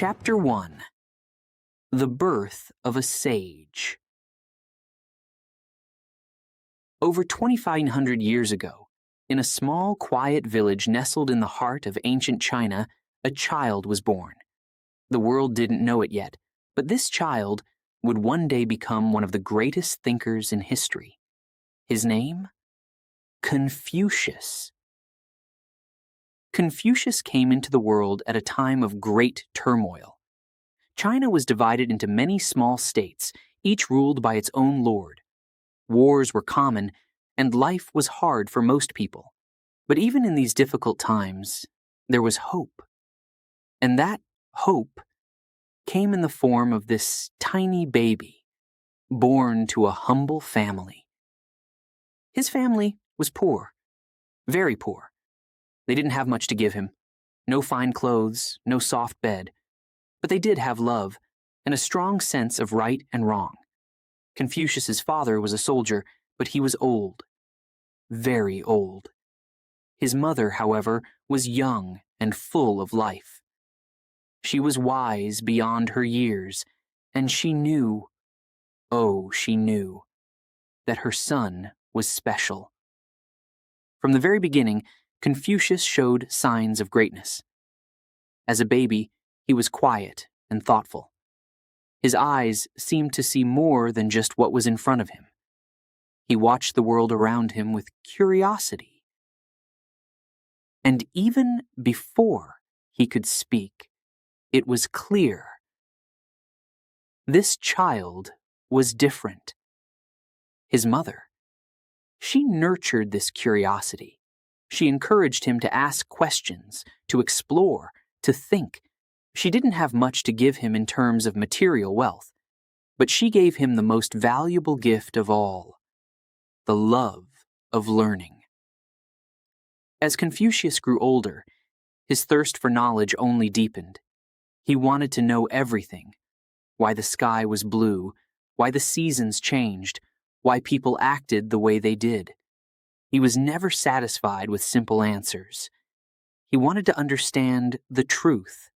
Chapter 1. The Birth of a Sage. Over 2,500 years ago, in a small, quiet village nestled in the heart of ancient China, a child was born. The world didn't know it yet, but this child would one day become one of the greatest thinkers in history. His name? Confucius. Confucius came into the world at a time of great turmoil. China was divided into many small states, each ruled by its own lord. Wars were common, and life was hard for most people. But even in these difficult times, there was hope. And that hope came in the form of this tiny baby, born to a humble family. His family was poor, very poor. They didn't have much to give him. No fine clothes, no soft bed. But they did have love and a strong sense of right and wrong. Confucius's father was a soldier, but he was old. Very old. His mother, however, was young and full of life. She was wise beyond her years, and she knew, oh, she knew, that her son was special. From the very beginning, Confucius showed signs of greatness. As a baby, he was quiet and thoughtful. His eyes seemed to see more than just what was in front of him. He watched the world around him with curiosity. And even before he could speak, it was clear. This child was different. His mother, she nurtured this curiosity. She encouraged him to ask questions, to explore, to think. She didn't have much to give him in terms of material wealth, but she gave him the most valuable gift of all, the love of learning. As Confucius grew older, his thirst for knowledge only deepened. He wanted to know everything: why the sky was blue, why the seasons changed, why people acted the way they did. He was never satisfied with simple answers. He wanted to understand the truth,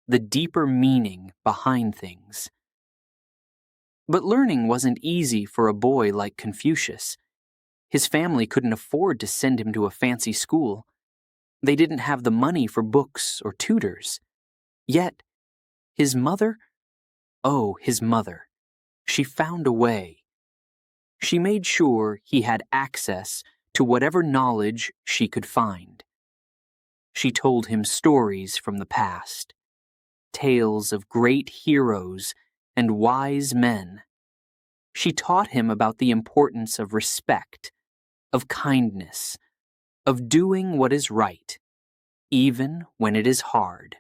the deeper meaning behind things. But learning wasn't easy for a boy like Confucius. His family couldn't afford to send him to a fancy school. They didn't have the money for books or tutors. Yet, his mother, she found a way. She made sure he had access to whatever knowledge she could find. She told him stories from the past, tales of great heroes and wise men. She taught him about the importance of respect, of kindness, of doing what is right, even when it is hard.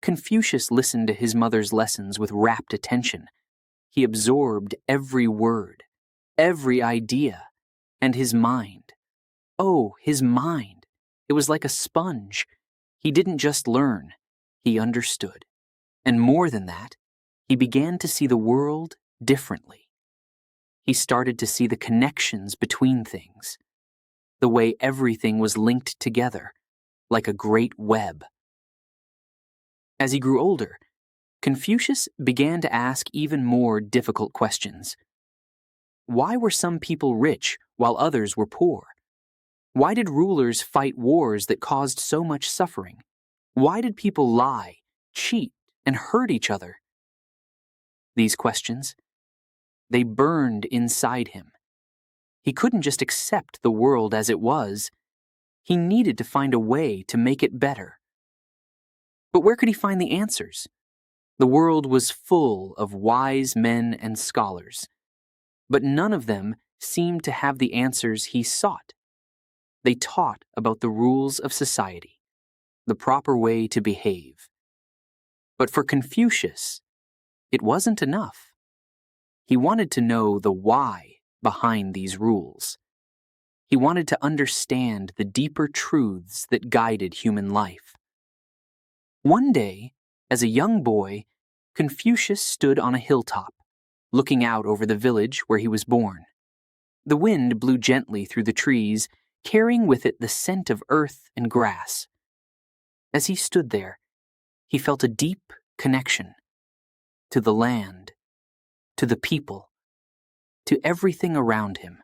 Confucius listened to his mother's lessons with rapt attention. He absorbed every word, every idea, and his mind. Oh, his mind! It was like a sponge. He didn't just learn. He understood. And more than that, he began to see the world differently. He started to see the connections between things, the way everything was linked together, like a great web. As he grew older, Confucius began to ask even more difficult questions. Why were some people rich while others were poor? Why did rulers fight wars that caused so much suffering? Why did people lie, cheat, and hurt each other? These questions, they burned inside him. He couldn't just accept the world as it was. He needed to find a way to make it better. But where could he find the answers? The world was full of wise men and scholars, but none of them seemed to have the answers he sought. They taught about the rules of society, the proper way to behave. But for Confucius, it wasn't enough. He wanted to know the why behind these rules. He wanted to understand the deeper truths that guided human life. One day, as a young boy, Confucius stood on a hilltop, looking out over the village where he was born. The wind blew gently through the trees, carrying with it the scent of earth and grass. As he stood there, he felt a deep connection to the land, to the people, to everything around him.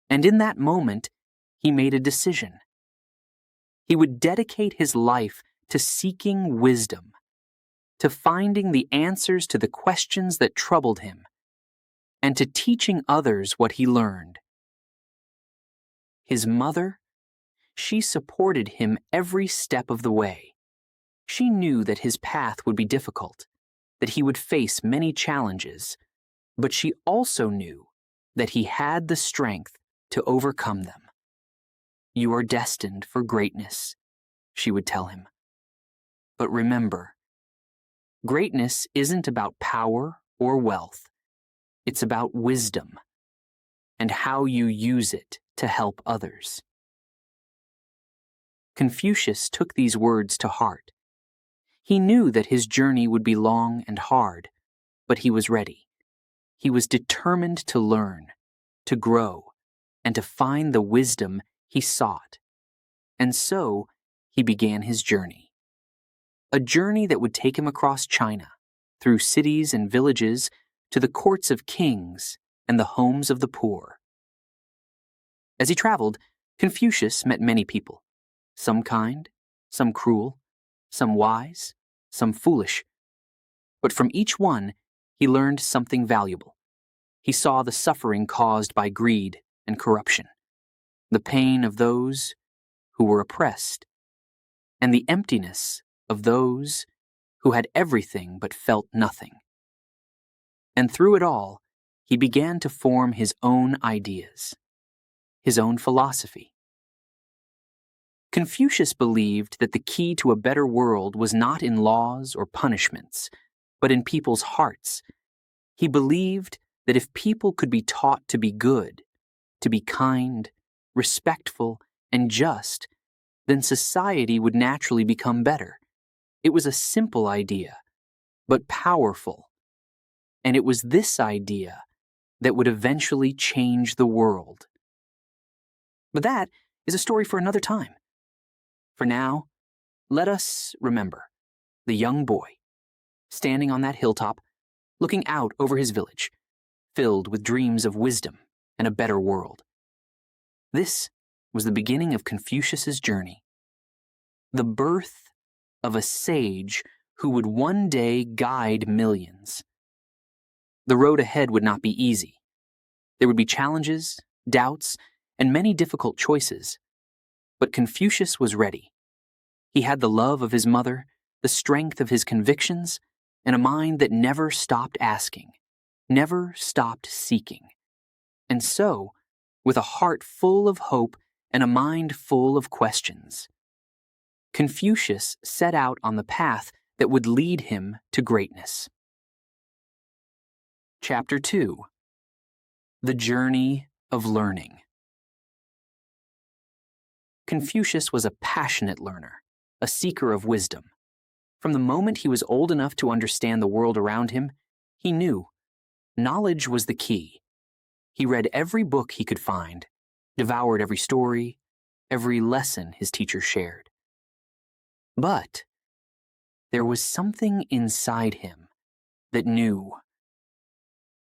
And in that moment, he made a decision. He would dedicate his life to seeking wisdom, to finding the answers to the questions that troubled him, and to teaching others what he learned. His mother, she supported him every step of the way. She knew that his path would be difficult, that he would face many challenges, but she also knew that he had the strength to overcome them. "You are destined for greatness," she would tell him. "But remember, greatness isn't about power or wealth. It's about wisdom and how you use it to help others." Confucius took these words to heart. He knew that his journey would be long and hard, but he was ready. He was determined to learn, to grow, and to find the wisdom he sought. And so he began his journey. A journey that would take him across China, through cities and villages, to the courts of kings and the homes of the poor. As he traveled, Confucius met many people, some kind, some cruel, some wise, some foolish. But from each one, he learned something valuable. He saw the suffering caused by greed and corruption, the pain of those who were oppressed, and the emptiness of those who had everything but felt nothing. And through it all, he began to form his own ideas, his own philosophy. Confucius believed that the key to a better world was not in laws or punishments, but in people's hearts. He believed that if people could be taught to be good, to be kind, respectful, and just, then society would naturally become better. It was a simple idea, but powerful. And it was this idea that would eventually change the world. But that is a story for another time. For now, let us remember the young boy, standing on that hilltop, looking out over his village, filled with dreams of wisdom and a better world. This was the beginning of Confucius's journey, the birth of a sage who would one day guide millions. The road ahead would not be easy. There would be challenges, doubts, and many difficult choices. But Confucius was ready. He had the love of his mother, the strength of his convictions, and a mind that never stopped asking, never stopped seeking. And so, with a heart full of hope and a mind full of questions, Confucius set out on the path that would lead him to greatness. Chapter 2: The Journey of Learning. Confucius was a passionate learner, a seeker of wisdom. From the moment he was old enough to understand the world around him, he knew knowledge was the key. He read every book he could find, devoured every story, every lesson his teacher shared. But there was something inside him that knew.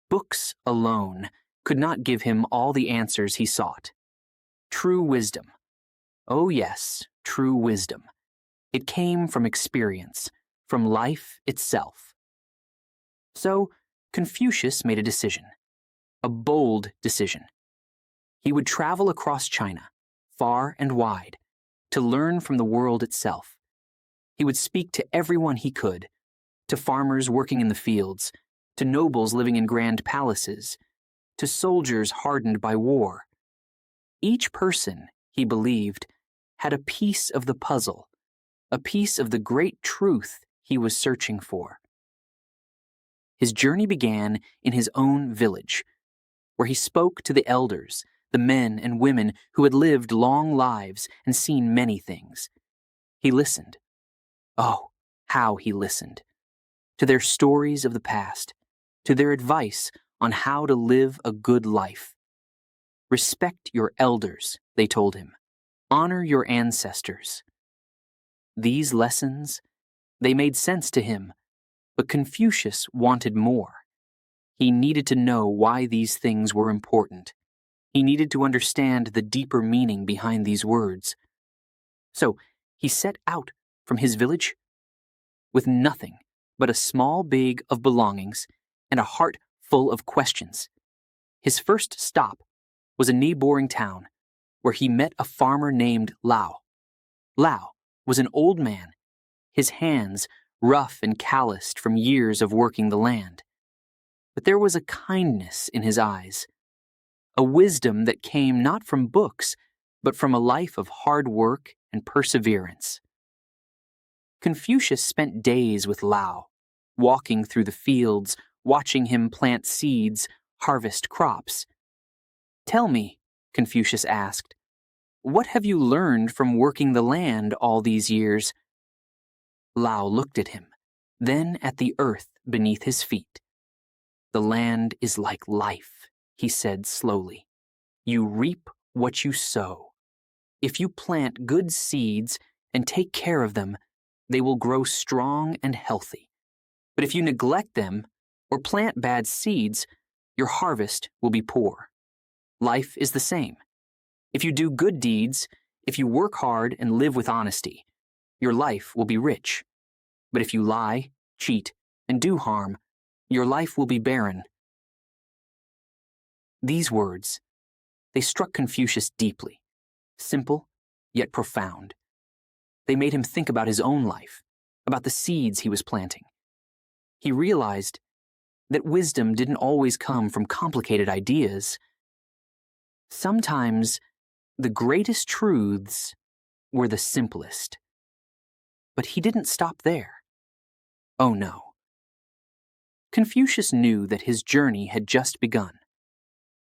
Books alone could not give him all the answers he sought. True wisdom. Oh yes, true wisdom. It came from experience, from life itself. So Confucius made a decision, a bold decision. He would travel across China, far and wide, to learn from the world itself. He would speak to everyone he could, to farmers working in the fields, to nobles living in grand palaces, to soldiers hardened by war. Each person, he believed, had a piece of the puzzle, a piece of the great truth he was searching for. His journey began in his own village, where he spoke to the elders, the men and women who had lived long lives and seen many things. He listened. Oh, how he listened. To their stories of the past, to their advice on how to live a good life. Respect your elders, they told him. Honor your ancestors. These lessons They made sense to him, but Confucius wanted more. He needed to know why these things were important. He needed to understand the deeper meaning behind these words. So he set out from his village with nothing but a small bag of belongings and a heart full of questions. His first stop was a neighboring town, where he met a farmer named Lao. Lao was an old man, his hands rough and calloused from years of working the land. But there was a kindness in his eyes, a wisdom that came not from books, but from a life of hard work and perseverance. Confucius spent days with Lao, walking through the fields, watching him plant seeds, harvest crops. "Tell me," Confucius asked, "what have you learned from working the land all these years?" Lao looked at him, then at the earth beneath his feet. "The land is like life," he said slowly. "You reap what you sow. If you plant good seeds and take care of them, they will grow strong and healthy. But if you neglect them or plant bad seeds, your harvest will be poor. Life is the same. If you do good deeds, if you work hard and live with honesty, your life will be rich. But if you lie, cheat, and do harm, your life will be barren." These words, they struck Confucius deeply, simple yet profound. They made him think about his own life, about the seeds he was planting. He realized that wisdom didn't always come from complicated ideas. Sometimes the greatest truths were the simplest. But he didn't stop there. Oh no. Confucius knew that his journey had just begun.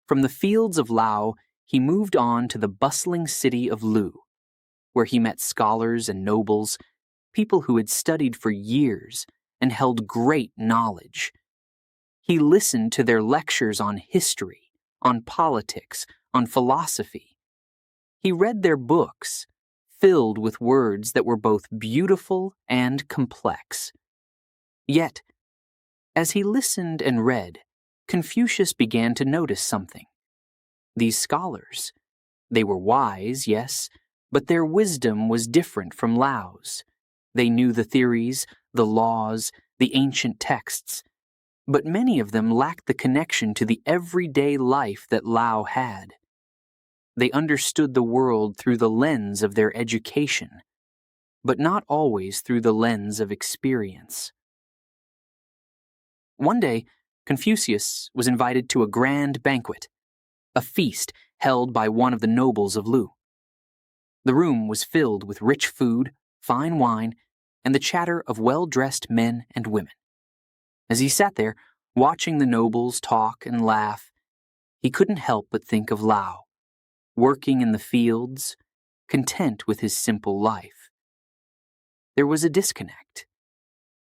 From the fields of Lao, he moved on to the bustling city of Lu, where he met scholars and nobles, people who had studied for years and held great knowledge. He listened to their lectures on history, on politics, on philosophy. He read their books, filled with words that were both beautiful and complex. Yet, as he listened and read, Confucius began to notice something. These scholars, they were wise, yes, but their wisdom was different from Lao's. They knew the theories, the laws, the ancient texts, but many of them lacked the connection to the everyday life that Lao had. They understood the world through the lens of their education, but not always through the lens of experience. One day, Confucius was invited to a grand banquet, a feast held by one of the nobles of Lu. The room was filled with rich food, fine wine, and the chatter of well-dressed men and women. As he sat there, watching the nobles talk and laugh, he couldn't help but think of Lao, working in the fields, content with his simple life. There was a disconnect,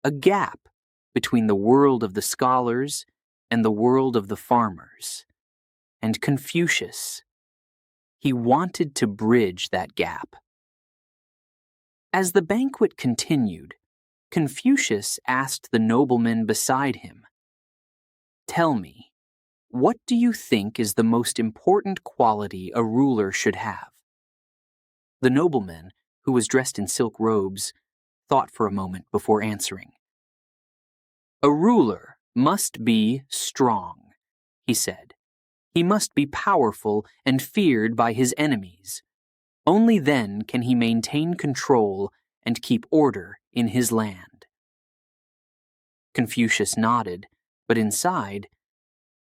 a gap between the world of the scholars and the world of the farmers. And Confucius, he wanted to bridge that gap. As the banquet continued, Confucius asked the nobleman beside him, "Tell me, what do you think is the most important quality a ruler should have?" The nobleman, who was dressed in silk robes, thought for a moment before answering. "A ruler must be strong," he said. "He must be powerful and feared by his enemies. Only then can he maintain control and keep order in his land." Confucius nodded, but inside,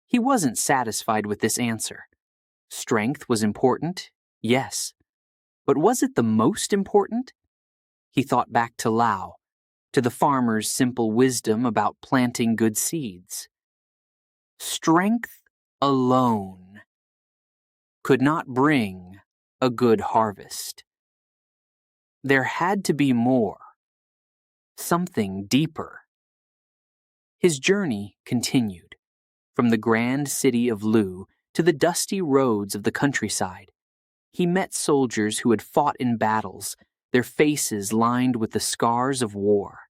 he wasn't satisfied with this answer. Strength was important, yes, but was it the most important? He thought back to Lao, to the farmer's simple wisdom about planting good seeds. Strength alone could not bring a good harvest. There had to be more, something deeper. His journey continued, from the grand city of Lu to the dusty roads of the countryside. He met soldiers who had fought in battles, their faces lined with the scars of war.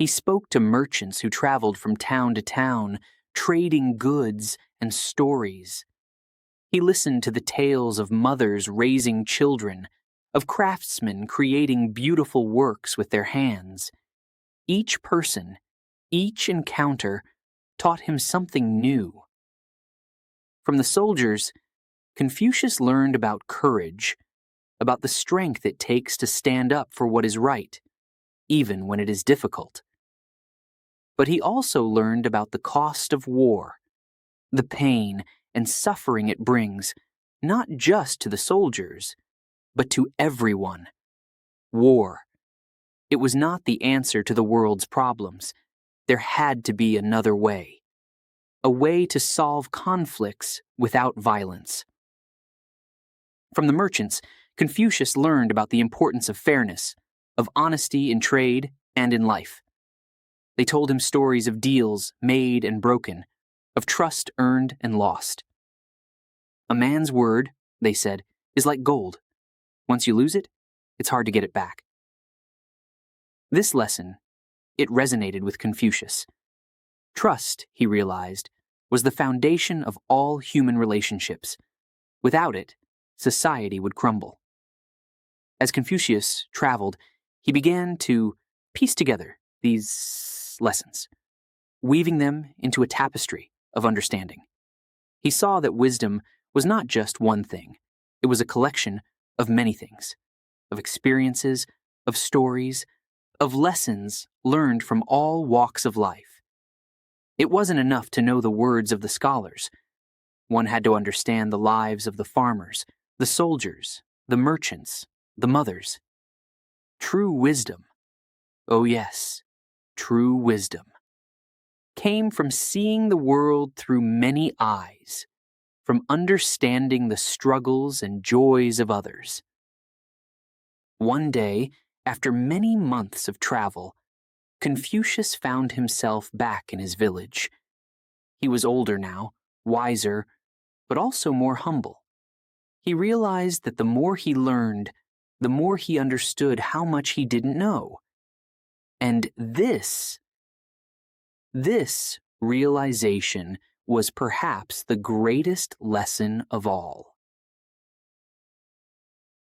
He spoke to merchants who traveled from town to town, trading goods and stories. He listened to the tales of mothers raising children, of craftsmen creating beautiful works with their hands. Each person, each encounter, taught him something new. From the soldiers, Confucius learned about courage, about the strength it takes to stand up for what is right, even when it is difficult. But he also learned about the cost of war, the pain and suffering it brings, not just to the soldiers, but to everyone. War. It was not the answer to the world's problems. There had to be another way. A way to solve conflicts without violence. From the merchants, Confucius learned about the importance of fairness, of honesty in trade and in life. They told him stories of deals made and broken, of trust earned and lost. A man's word, they said, is like gold. Once you lose it, it's hard to get it back. This lesson, it resonated with Confucius. Trust, he realized, was the foundation of all human relationships. Without it, society would crumble. As Confucius traveled, he began to piece together these lessons, weaving them into a tapestry of understanding. He saw that wisdom was not just one thing. It was a collection of many things, of experiences, of stories, of lessons learned from all walks of life. It wasn't enough to know the words of the scholars. One had to understand the lives of the farmers, the soldiers, the merchants, the mothers. True wisdom, oh yes, true wisdom, came from seeing the world through many eyes, from understanding the struggles and joys of others. One day, after many months of travel, Confucius found himself back in his village. He was older now, wiser, but also more humble. He realized that the more he learned, the more he understood how much he didn't know. And this realization was perhaps the greatest lesson of all.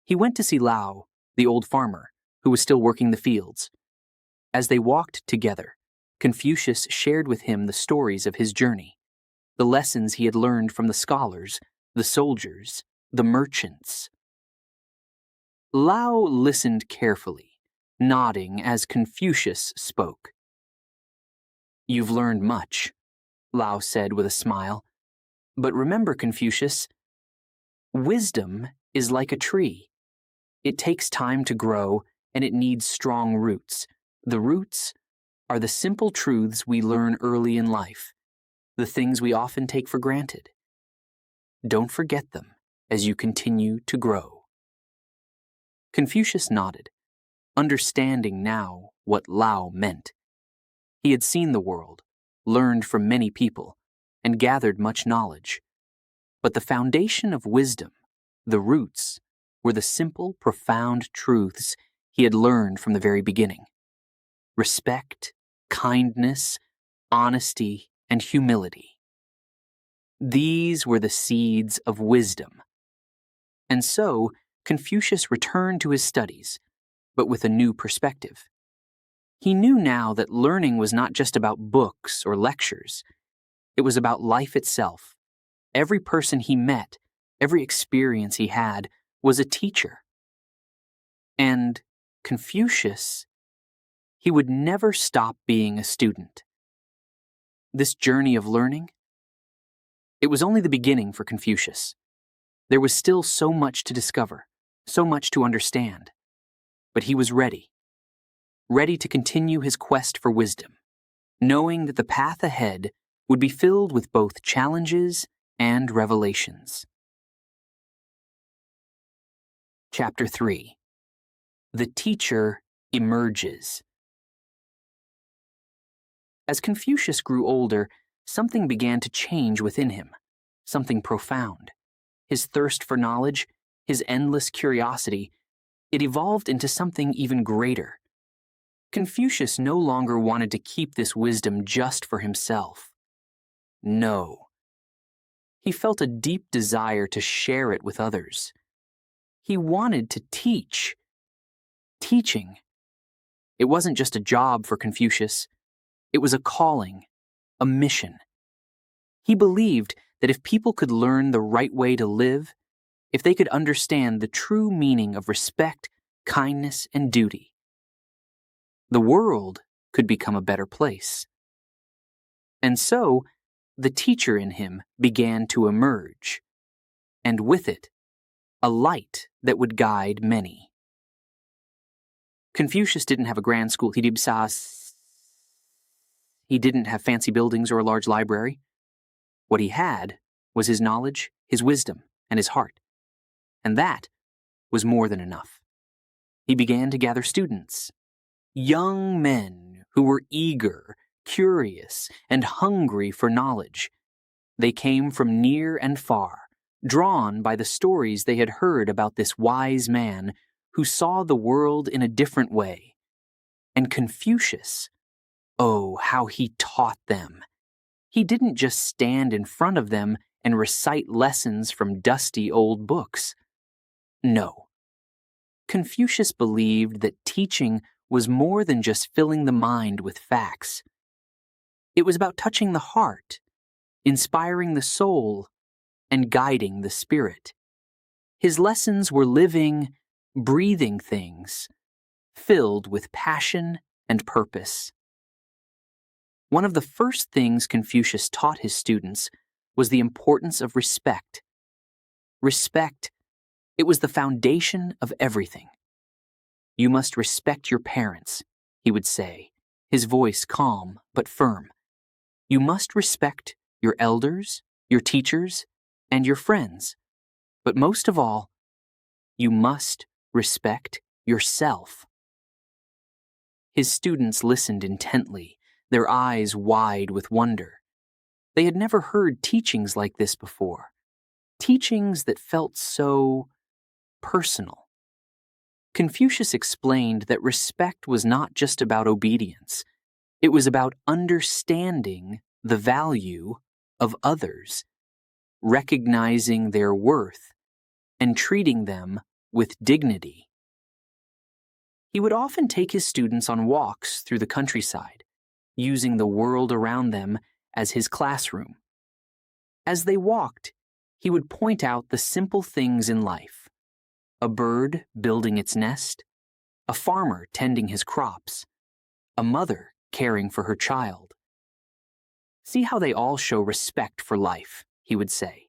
He went to see Lao, the old farmer, who was still working the fields. As they walked together, Confucius shared with him the stories of his journey, the lessons he had learned from the scholars, the soldiers, the merchants. Lao listened carefully, nodding as Confucius spoke. "You've learned much," Lao said with a smile. "But remember, Confucius, wisdom is like a tree. It takes time to grow, and it needs strong roots. The roots are the simple truths we learn early in life, the things we often take for granted. Don't forget them as you continue to grow." Confucius nodded, understanding now what Lao meant. He had seen the world, learned from many people, and gathered much knowledge. But the foundation of wisdom, the roots, were the simple, profound truths he had learned from the very beginning. Respect, kindness, honesty, and humility. These were the seeds of wisdom. And so, Confucius returned to his studies, but with a new perspective. He knew now that learning was not just about books or lectures. It was about life itself. Every person he met, every experience he had, was a teacher. And Confucius, he would never stop being a student. This journey of learning, it was only the beginning for Confucius. There was still so much to discover, so much to understand. But he was ready to continue his quest for wisdom, knowing that the path ahead would be filled with both challenges and revelations. Chapter 3. The Teacher Emerges. As Confucius grew older, something began to change within him, something profound. His thirst for knowledge, his endless curiosity, it evolved into something even greater. Confucius no longer wanted to keep this wisdom just for himself. No. He felt a deep desire to share it with others. He wanted to teach. Teaching. It wasn't just a job for Confucius. It was a calling, a mission. He believed that if people could learn the right way to live, if they could understand the true meaning of respect, kindness, and duty, the world could become a better place. And so, the teacher in him began to emerge, and with it, a light that would guide many. Confucius didn't have a grand school. He didn't have fancy buildings or a large library. What he had was his knowledge, his wisdom, and his heart. And that was more than enough. He began to gather students, young men who were eager, curious, and hungry for knowledge. They came from near and far, drawn by the stories they had heard about this wise man who saw the world in a different way. And Confucius, oh, how he taught them. He didn't just stand in front of them and recite lessons from dusty old books. No. Confucius believed that teaching was more than just filling the mind with facts. It was about touching the heart, inspiring the soul, and guiding the spirit. His lessons were living, breathing things, filled with passion and purpose. One of the first things Confucius taught his students was the importance of respect. Respect, it was the foundation of everything. You must respect your parents, he would say, his voice calm but firm. You must respect your elders, your teachers, and your friends. But most of all, you must respect yourself. His students listened intently, their eyes wide with wonder. They had never heard teachings like this before, teachings that felt so personal. Confucius explained that respect was not just about obedience. It was about understanding the value of others, recognizing their worth, and treating them with dignity. He would often take his students on walks through the countryside, using the world around them as his classroom. As they walked, he would point out the simple things in life: a bird building its nest, a farmer tending his crops, a mother caring for her child. See how they all show respect for life, he would say.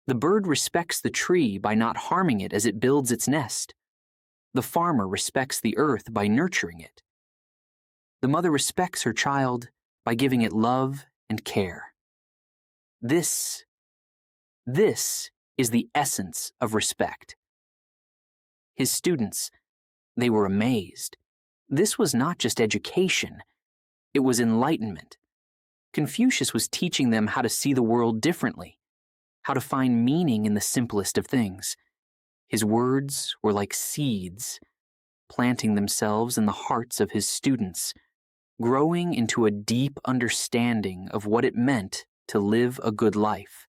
The bird respects the tree by not harming it as it builds its nest. The farmer respects the earth by nurturing it. The mother respects her child by giving it love and care. This is the essence of respect. His students, they were amazed. This was not just education, it was enlightenment. Confucius was teaching them how to see the world differently, how to find meaning in the simplest of things. His words were like seeds, planting themselves in the hearts of his students, growing into a deep understanding of what it meant to live a good life.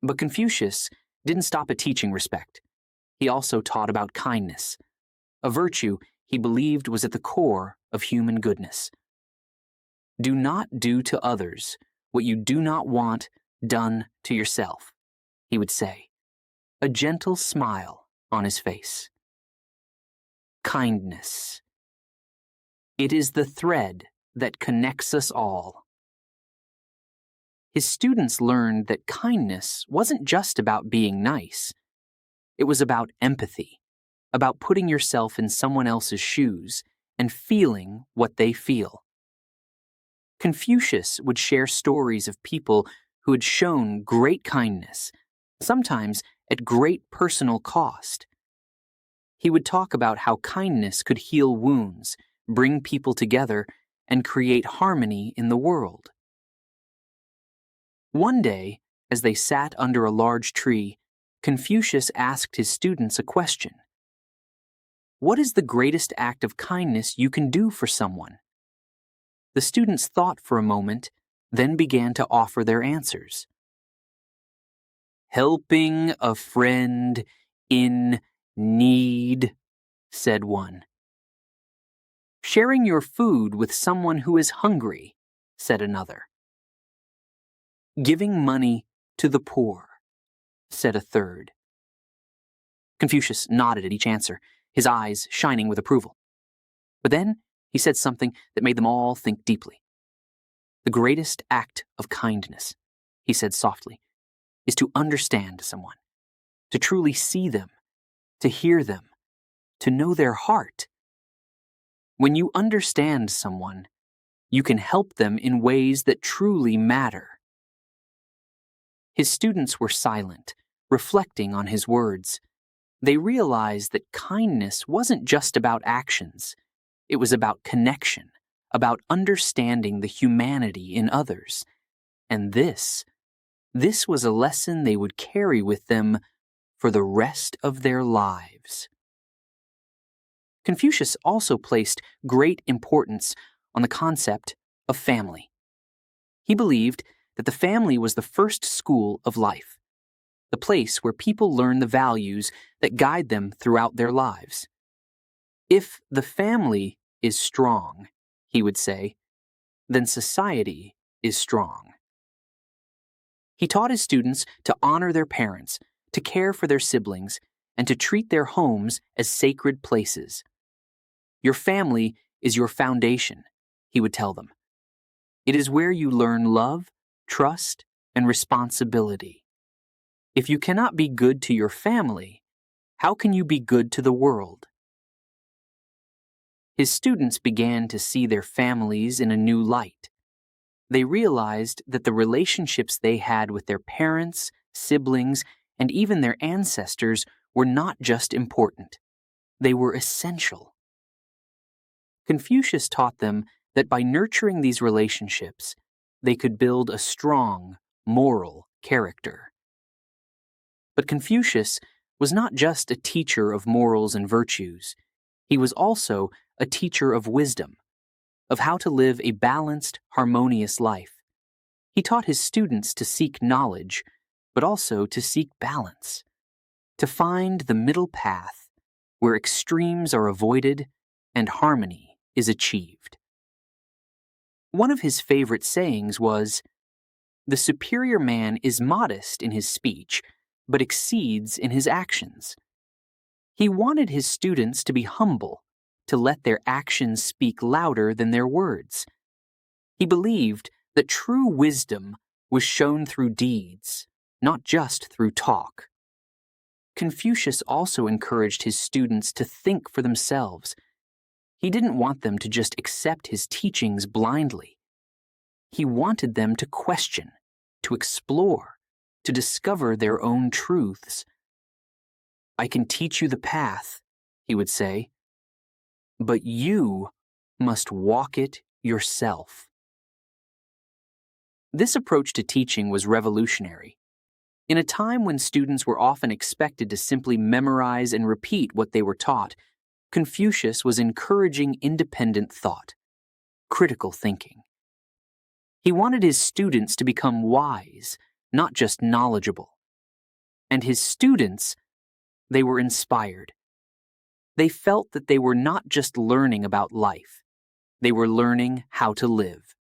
But Confucius didn't stop at teaching respect. He also taught about kindness, a virtue he believed was at the core of human goodness. Do not do to others what you do not want done to yourself, he would say, a gentle smile on his face. Kindness. It is the thread that connects us all. His students learned that kindness wasn't just about being nice. It was about empathy, about putting yourself in someone else's shoes and feeling what they feel. Confucius would share stories of people who had shown great kindness, sometimes at great personal cost. He would talk about how kindness could heal wounds, bring people together, and create harmony in the world. One day, as they sat under a large tree, Confucius asked his students a question. What is the greatest act of kindness you can do for someone? The students thought for a moment, then began to offer their answers. Helping a friend in need, said one. Sharing your food with someone who is hungry, said another. Giving money to the poor, said a third. Confucius nodded at each answer, his eyes shining with approval. But then he said something that made them all think deeply. The greatest act of kindness, he said softly, is to understand someone, to truly see them, to hear them, to know their heart. When you understand someone, you can help them in ways that truly matter. His students were silent, reflecting on his words. They realized that kindness wasn't just about actions. It was about connection, about understanding the humanity in others. And this was a lesson they would carry with them for the rest of their lives. Confucius also placed great importance on the concept of family. He believed that the family was the first school of life, the place where people learn the values that guide them throughout their lives. If the family is strong, he would say, then society is strong. He taught his students to honor their parents, to care for their siblings, and to treat their homes as sacred places. Your family is your foundation, he would tell them. It is where you learn love, trust, and responsibility. If you cannot be good to your family, how can you be good to the world? His students began to see their families in a new light. They realized that the relationships they had with their parents, siblings, and even their ancestors were not just important. They were essential. Confucius taught them that by nurturing these relationships, they could build a strong, moral character. But Confucius was not just a teacher of morals and virtues. He was also a teacher of wisdom, of how to live a balanced, harmonious life. He taught his students to seek knowledge, but also to seek balance, to find the middle path where extremes are avoided and harmony is achieved. One of his favorite sayings was, "The superior man is modest in his speech, but exceeds in his actions." He wanted his students to be humble, to let their actions speak louder than their words. He believed that true wisdom was shown through deeds, not just through talk. Confucius also encouraged his students to think for themselves. He didn't want them to just accept his teachings blindly. He wanted them to question, to explore, to discover their own truths. "I can teach you the path," he would say, "but you must walk it yourself." This approach to teaching was revolutionary. In a time when students were often expected to simply memorize and repeat what they were taught, Confucius was encouraging independent thought, critical thinking. He wanted his students to become wise, not just knowledgeable. And his students, they were inspired. They felt that they were not just learning about life, they were learning how to live.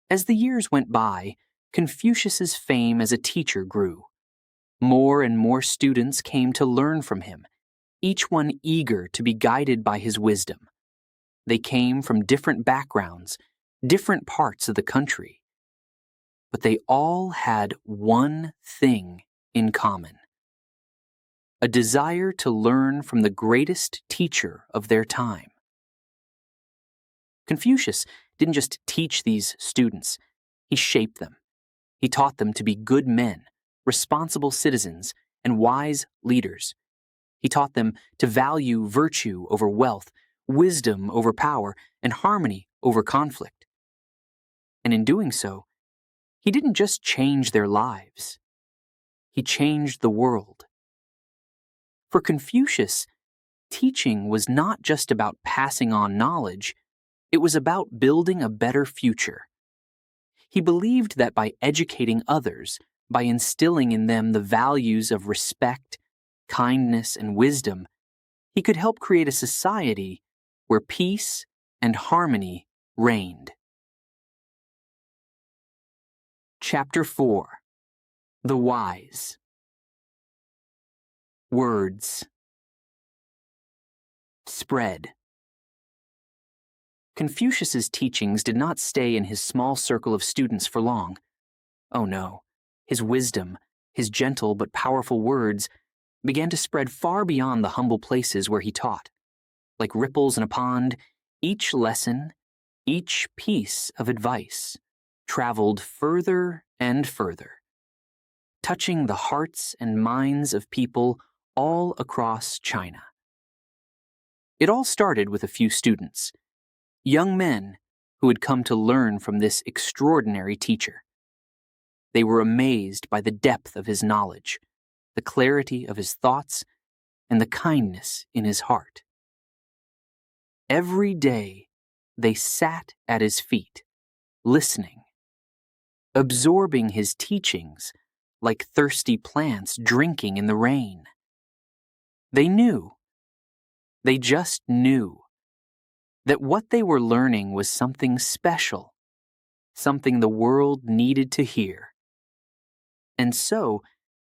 As the years went by, Confucius's fame as a teacher grew. More and more students came to learn from him, each one eager to be guided by his wisdom. They came from different backgrounds, different parts of the country. But they all had one thing in common: a desire to learn from the greatest teacher of their time. Confucius didn't just teach these students, he shaped them. He taught them to be good men, responsible citizens, and wise leaders. He taught them to value virtue over wealth, wisdom over power, and harmony over conflict. And in doing so, he didn't just change their lives, he changed the world. For Confucius, Teaching was not just about passing on knowledge, it was about building a better future. He believed that by educating others, by instilling in them the values of respect, kindness, and wisdom, he could help create a society where peace and harmony reigned. Chapter 4. The Wise. Words. Spread. Confucius's teachings did not stay in his small circle of students for long. Oh no, his wisdom, his gentle but powerful words, began to spread far beyond the humble places where he taught. Like ripples in a pond, each lesson, each piece of advice, traveled further and further, touching the hearts and minds of people all across China. It all started with a few students, young men who had come to learn from this extraordinary teacher. They were amazed by the depth of his knowledge, the clarity of his thoughts, and the kindness in his heart. Every day, they sat at his feet, listening, absorbing his teachings like thirsty plants drinking in the rain. They knew, they just knew, that what they were learning was something special, something the world needed to hear. And so,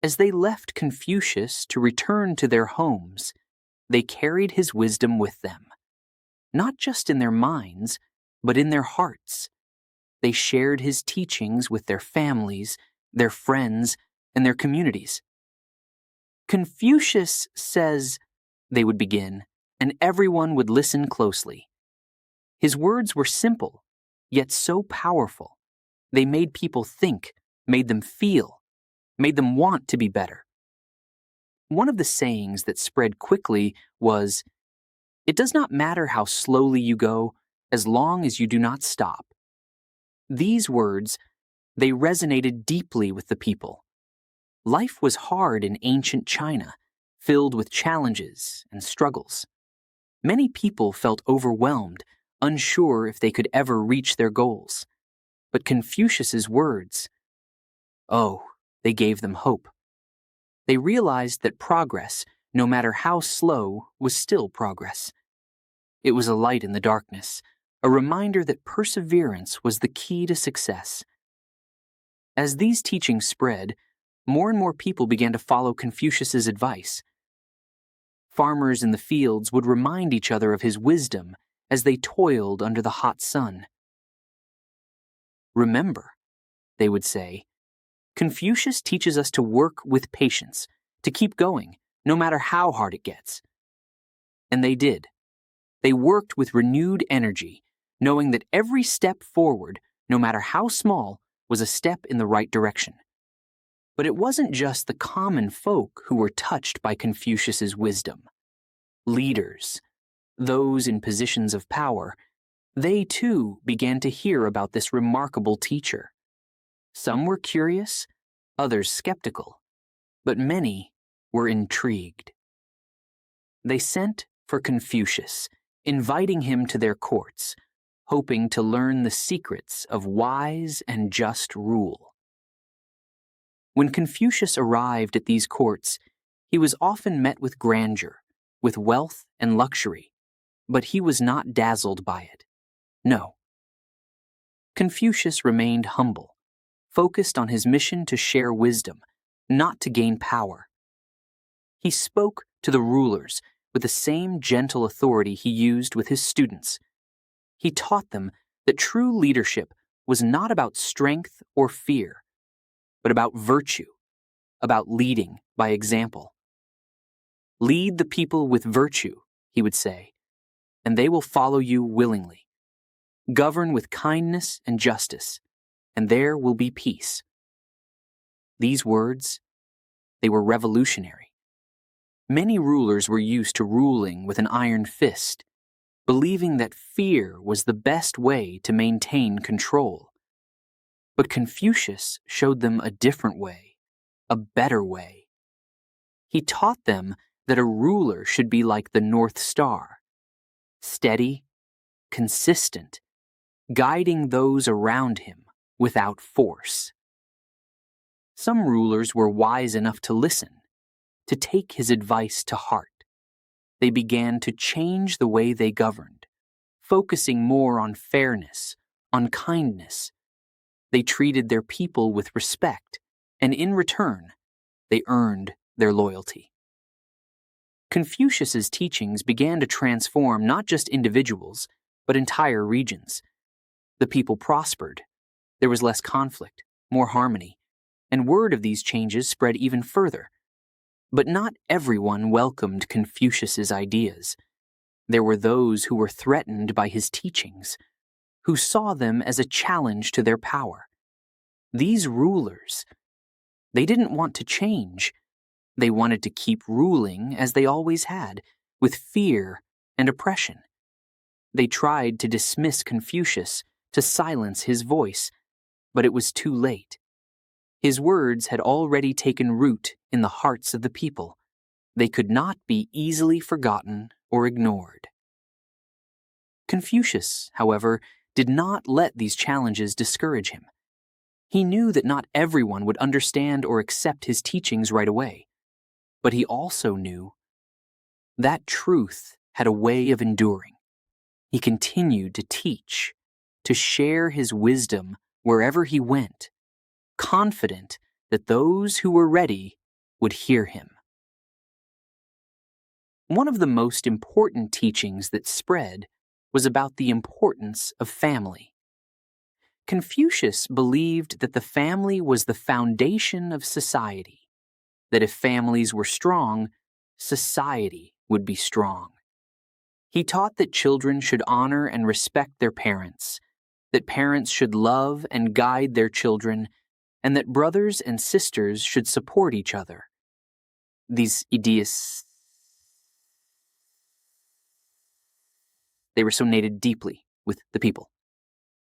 as they left Confucius to return to their homes, they carried his wisdom with them, not just in their minds, but in their hearts. They shared his teachings with their families, their friends, and their communities. Confucius says, they would begin, and everyone would listen closely. His words were simple, yet so powerful. They made people think, made them feel, made them want to be better. One of the sayings that spread quickly was, "It does not matter how slowly you go, as long as you do not stop." These words, they resonated deeply with the people. Life was hard in ancient China, filled with challenges and struggles. Many people felt overwhelmed, unsure if they could ever reach their goals. But Confucius's words, they gave them hope. They realized that progress, no matter how slow, was still progress. It was a light in the darkness, a reminder that perseverance was the key to success. As these teachings spread, more and more people began to follow Confucius's advice. Farmers in the fields would remind each other of his wisdom as they toiled under the hot sun. "Remember," they would say, "Confucius teaches us to work with patience, to keep going, no matter how hard it gets." And they did. They worked with renewed energy, knowing that every step forward, no matter how small, was a step in the right direction. But it wasn't just the common folk who were touched by Confucius's wisdom. Leaders, those in positions of power, they too began to hear about this remarkable teacher. Some were curious, others skeptical, but many were intrigued. They sent for Confucius, inviting him to their courts, hoping to learn the secrets of wise and just rule. When Confucius arrived at these courts, he was often met with grandeur, with wealth and luxury, but he was not dazzled by it. No. Confucius remained humble, focused on his mission to share wisdom, not to gain power. He spoke to the rulers with the same gentle authority he used with his students. He taught them that true leadership was not about strength or fear, but about virtue, about leading by example. "Lead the people with virtue," he would say, "and they will follow you willingly. Govern with kindness and justice, and there will be peace." These words, they were revolutionary. Many rulers were used to ruling with an iron fist, believing that fear was the best way to maintain control. But Confucius showed them a different way, a better way. He taught them that a ruler should be like the North Star, steady, consistent, guiding those around him without force. Some rulers were wise enough to listen, to take his advice to heart. They began to change the way they governed, focusing more on fairness, on kindness. They treated their people with respect, and in return, they earned their loyalty. Confucius's teachings began to transform not just individuals, but entire regions. The people prospered. There was less conflict, more harmony, and word of these changes spread even further. But not everyone welcomed Confucius's ideas. There were those who were threatened by his teachings, who saw them as a challenge to their power. These rulers, they didn't want to change. They wanted to keep ruling as they always had, with fear and oppression. They tried to dismiss Confucius, to silence his voice, but it was too late. His words had already taken root in the hearts of the people. They could not be easily forgotten or ignored. Confucius, however, did not let these challenges discourage him. He knew that not everyone would understand or accept his teachings right away. But he also knew that truth had a way of enduring. He continued to teach, to share his wisdom wherever he went, confident that those who were ready would hear him. One of the most important teachings that spread was about the importance of family. Confucius believed that the family was the foundation of society, that if families were strong, society would be strong. He taught that children should honor and respect their parents, that parents should love and guide their children, and that brothers and sisters should support each other. These ideas, they resonated deeply with the people.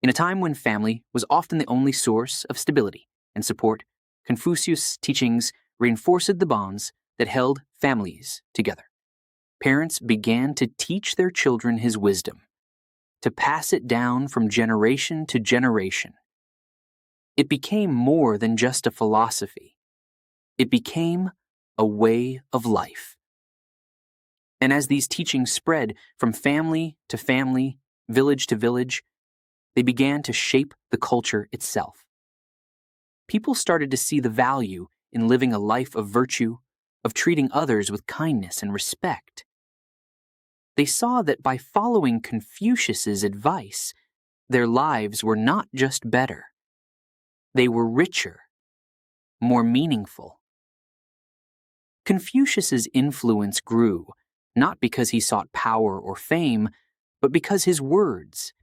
In a time when family was often the only source of stability and support, Confucius' teachings reinforced the bonds that held families together. Parents began to teach their children his wisdom, to pass it down from generation to generation. It became more than just a philosophy. It became a way of life. And as these teachings spread from family to family, village to village, they began to shape the culture itself. People started to see the value in living a life of virtue, of treating others with kindness and respect. They saw that by following Confucius's advice, their lives were not just better. They were richer, more meaningful. Confucius's influence grew, not because he sought power or fame, but because his words,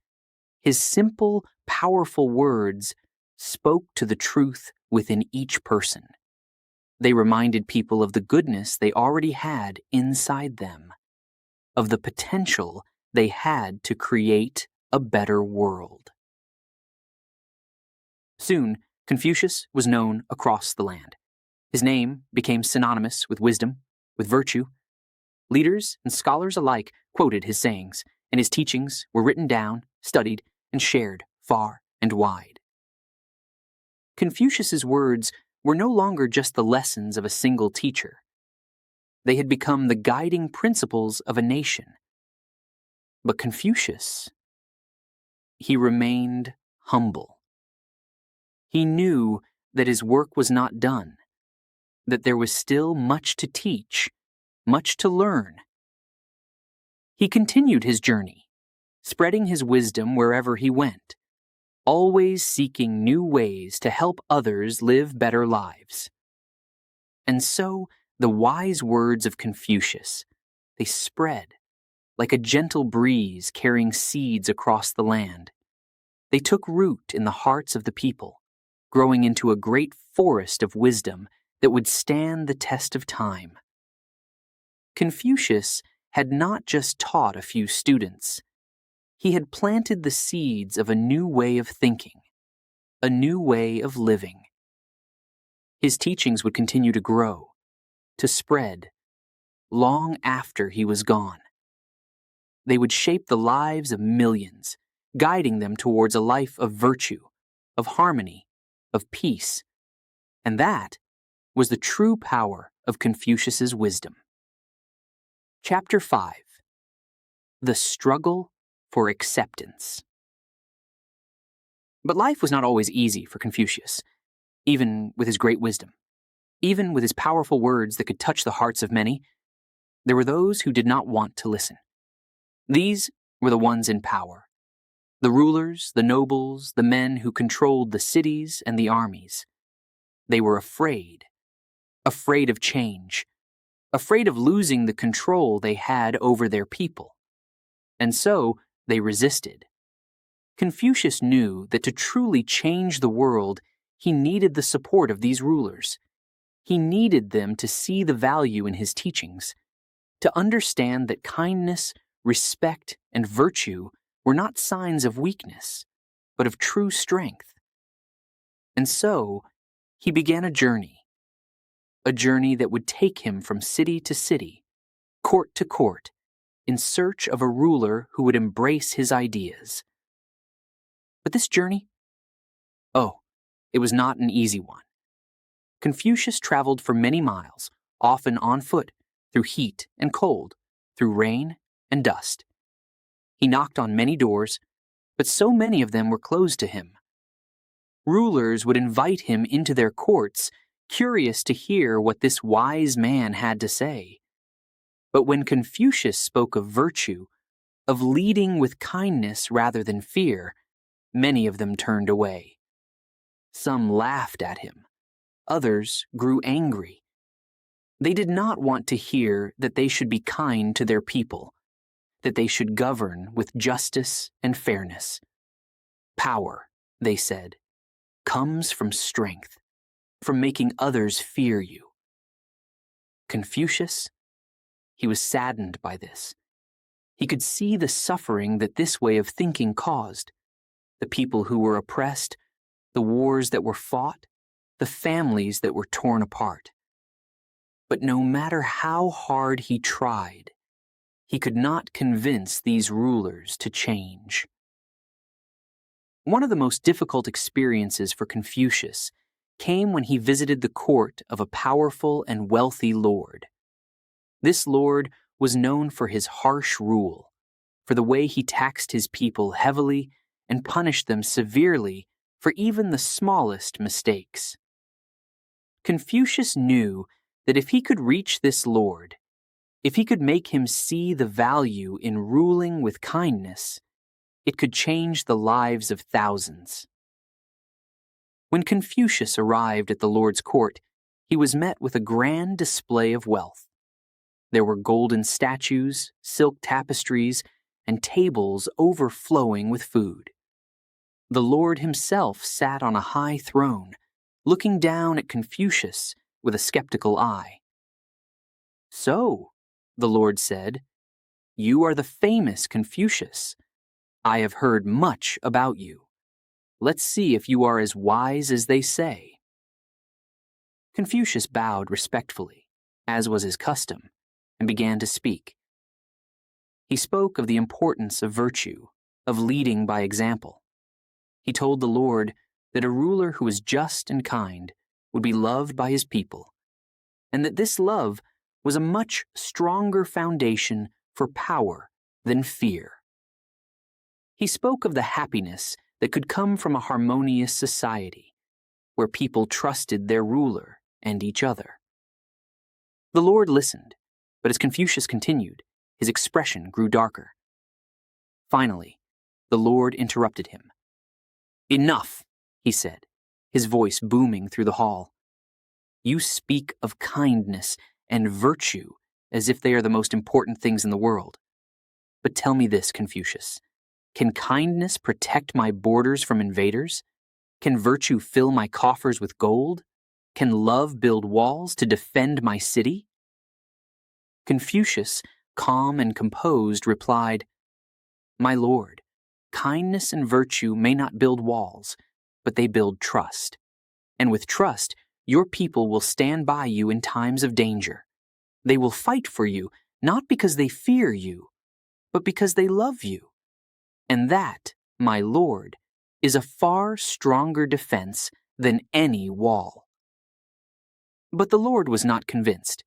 his simple, powerful words, spoke to the truth within each person. They reminded people of the goodness they already had inside them, of the potential they had to create a better world. Soon, Confucius was known across the land. His name became synonymous with wisdom, with virtue. Leaders and scholars alike quoted his sayings, and his teachings were written down, studied, and shared far and wide. Confucius's words were no longer just the lessons of a single teacher. They had become the guiding principles of a nation. But Confucius, he remained humble. He knew that his work was not done, that there was still much to teach, much to learn. He continued his journey, spreading his wisdom wherever he went, always seeking new ways to help others live better lives. And so, the wise words of Confucius, they spread like a gentle breeze carrying seeds across the land. They took root in the hearts of the people, growing into a great forest of wisdom that would stand the test of time. Confucius had not just taught a few students. He had planted the seeds of a new way of thinking, a new way of living. His teachings would continue to grow, to spread, long after he was gone. They would shape the lives of millions, guiding them towards a life of virtue, of harmony, of peace. And that was the true power of Confucius's wisdom. Chapter 5. The Struggle for Acceptance. But life was not always easy for Confucius, even with his great wisdom. Even with his powerful words that could touch the hearts of many, there were those who did not want to listen. These were the ones in power. The rulers, the nobles, the men who controlled the cities and the armies. They were afraid of change, afraid of losing the control they had over their people. And so they resisted. Confucius knew that to truly change the world, he needed the support of these rulers. He needed them to see the value in his teachings, to understand that kindness, respect, and virtue were not signs of weakness, but of true strength. And so, he began a journey that would take him from city to city, court to court, in search of a ruler who would embrace his ideas. But this journey? Oh, it was not an easy one. Confucius traveled for many miles, often on foot, through heat and cold, through rain and dust. He knocked on many doors, but so many of them were closed to him. Rulers would invite him into their courts, curious to hear what this wise man had to say. But when Confucius spoke of virtue, of leading with kindness rather than fear, many of them turned away. Some laughed at him. Others grew angry. They did not want to hear that they should be kind to their people, that they should govern with justice and fairness. Power, they said, comes from strength, from making others fear you. Confucius, he was saddened by this. He could see the suffering that this way of thinking caused, the people who were oppressed, the wars that were fought, the families that were torn apart. But no matter how hard he tried, he could not convince these rulers to change. One of the most difficult experiences for Confucius came when he visited the court of a powerful and wealthy lord. This lord was known for his harsh rule, for the way he taxed his people heavily and punished them severely for even the smallest mistakes. Confucius knew that if he could reach this lord, if he could make him see the value in ruling with kindness, it could change the lives of thousands. When Confucius arrived at the Lord's court, he was met with a grand display of wealth. There were golden statues, silk tapestries, and tables overflowing with food. The Lord himself sat on a high throne, looking down at Confucius with a skeptical eye. "So," the Lord said, "you are the famous Confucius. I have heard much about you. Let's see if you are as wise as they say." Confucius bowed respectfully, as was his custom, and began to speak. He spoke of the importance of virtue, of leading by example. He told the Lord that a ruler who was just and kind would be loved by his people, and that this love was a much stronger foundation for power than fear. He spoke of the happiness that could come from a harmonious society, where people trusted their ruler and each other. The Lord listened, but as Confucius continued, his expression grew darker. Finally, the Lord interrupted him. "Enough," he said, his voice booming through the hall. "You speak of kindness and virtue as if they are the most important things in the world. But tell me this, Confucius. Can kindness protect my borders from invaders? Can virtue fill my coffers with gold? Can love build walls to defend my city?" Confucius, calm and composed, replied, "My lord, kindness and virtue may not build walls, but they build trust. And with trust, your people will stand by you in times of danger. They will fight for you, not because they fear you, but because they love you. And that, my lord, is a far stronger defense than any wall." But the Lord was not convinced.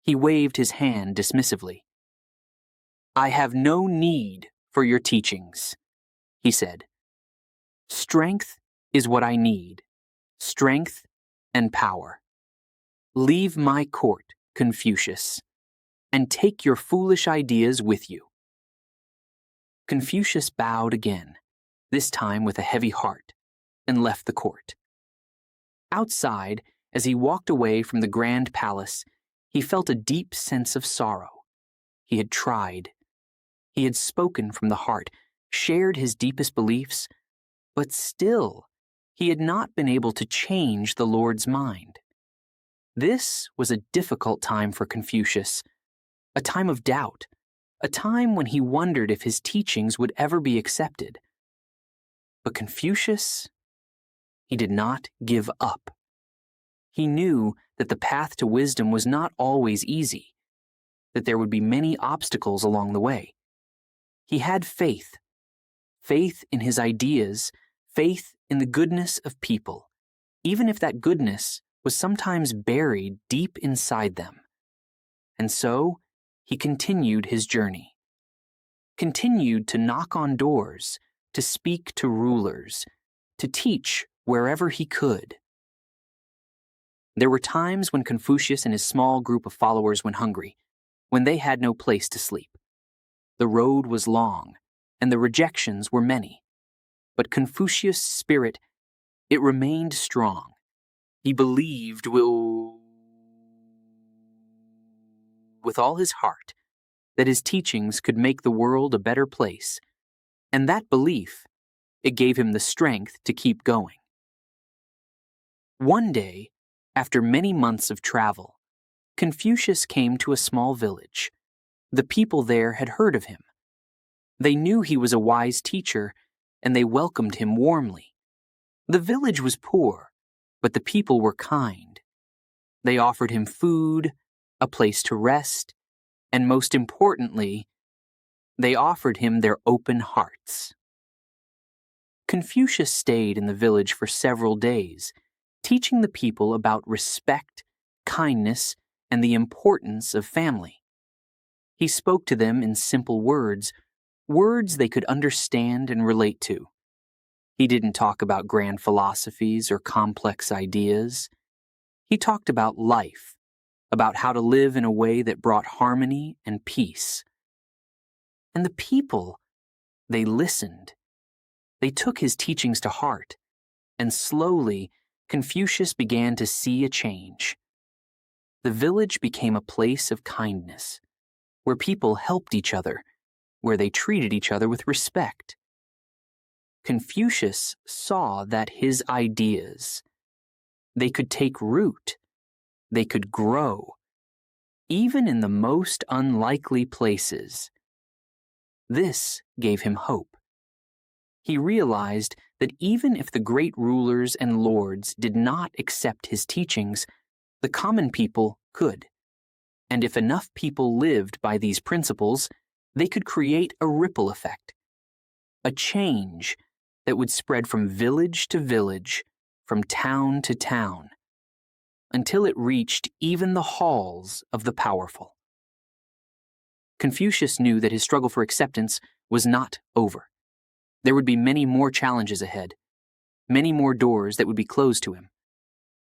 He waved his hand dismissively. "I have no need for your teachings," he said. "Strength is what I need, strength and power. Leave my court, Confucius, and take your foolish ideas with you." Confucius bowed again, this time with a heavy heart, and left the court. Outside, as he walked away from the grand palace, he felt a deep sense of sorrow. He had tried. He had spoken from the heart, shared his deepest beliefs, but still, he had not been able to change the Lord's mind. This was a difficult time for Confucius, a time of doubt, a time when he wondered if his teachings would ever be accepted. But Confucius, he did not give up. He knew that the path to wisdom was not always easy, that there would be many obstacles along the way. He had faith, faith in his ideas, faith in the goodness of people, even if that goodness was sometimes buried deep inside them. And so, he continued his journey, continued to knock on doors, to speak to rulers, to teach wherever he could. There were times when Confucius and his small group of followers went hungry, when they had no place to sleep. The road was long, and the rejections were many. But Confucius' spirit, it remained strong. He believed with all his heart that his teachings could make the world a better place, and that belief, it gave him the strength to keep going. One day, after many months of travel, Confucius came to a small village. The people there had heard of him. They knew he was a wise teacher, and they welcomed him warmly. The village was poor, but the people were kind. They offered him food, a place to rest, and most importantly, they offered him their open hearts. Confucius stayed in the village for several days, teaching the people about respect, kindness, and the importance of family. He spoke to them in simple words, words they could understand and relate to. He didn't talk about grand philosophies or complex ideas. He talked about life, about how to live in a way that brought harmony and peace. And the people, they listened. They took his teachings to heart, and slowly, Confucius began to see a change. The village became a place of kindness, where people helped each other, where they treated each other with respect. Confucius saw that his ideas, they could take root, they could grow, even in the most unlikely places. This gave him hope. He realized that even if the great rulers and lords did not accept his teachings, the common people could. And if enough people lived by these principles, they could create a ripple effect, a change that would spread from village to village, from town to town, until it reached even the halls of the powerful. Confucius knew that his struggle for acceptance was not over. There would be many more challenges ahead, many more doors that would be closed to him.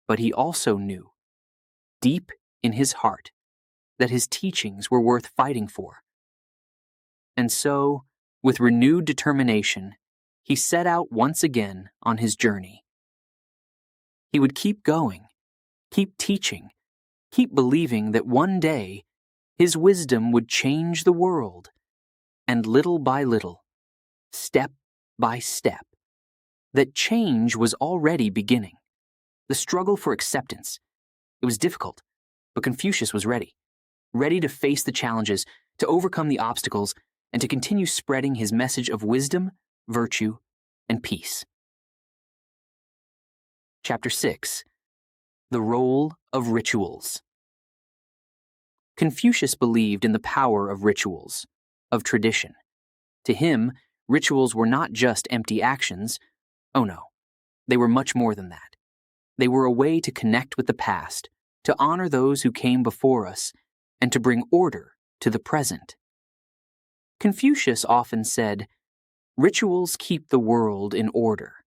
But he also knew, deep in his heart, that his teachings were worth fighting for. And so, with renewed determination, he set out once again on his journey. He would keep going, keep teaching, keep believing that one day his wisdom would change the world, and little by little, step by step, that change was already beginning. The struggle for acceptance, it was difficult, but Confucius was ready to face the challenges, to overcome the obstacles, and to continue spreading his message of wisdom, virtue, and peace. Chapter 6. The Role of Rituals. Confucius believed in the power of rituals, of tradition. To him, rituals were not just empty actions. Oh no, they were much more than that. They were a way to connect with the past, to honor those who came before us, and to bring order to the present. Confucius often said, "Rituals keep the world in order,"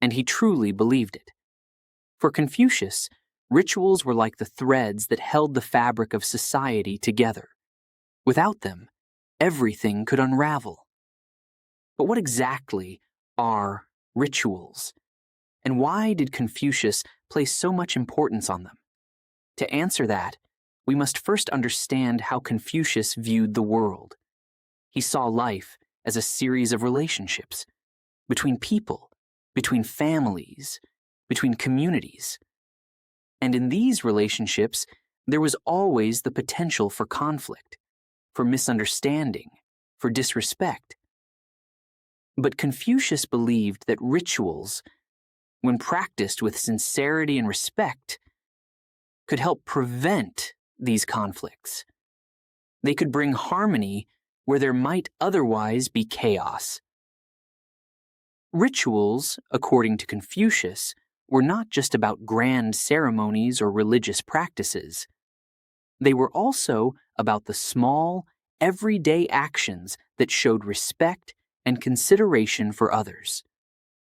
and he truly believed it. For Confucius, rituals were like the threads that held the fabric of society together. Without them, everything could unravel. But what exactly are rituals? And why did Confucius place so much importance on them? To answer that, we must first understand how Confucius viewed the world. He saw life as a series of relationships between people, between families, between communities. And in these relationships, there was always the potential for conflict, for misunderstanding, for disrespect. But Confucius believed that rituals, when practiced with sincerity and respect, could help prevent these conflicts. They could bring harmony where there might otherwise be chaos. Rituals, according to Confucius, were not just about grand ceremonies or religious practices. They were also about the small, everyday actions that showed respect and consideration for others.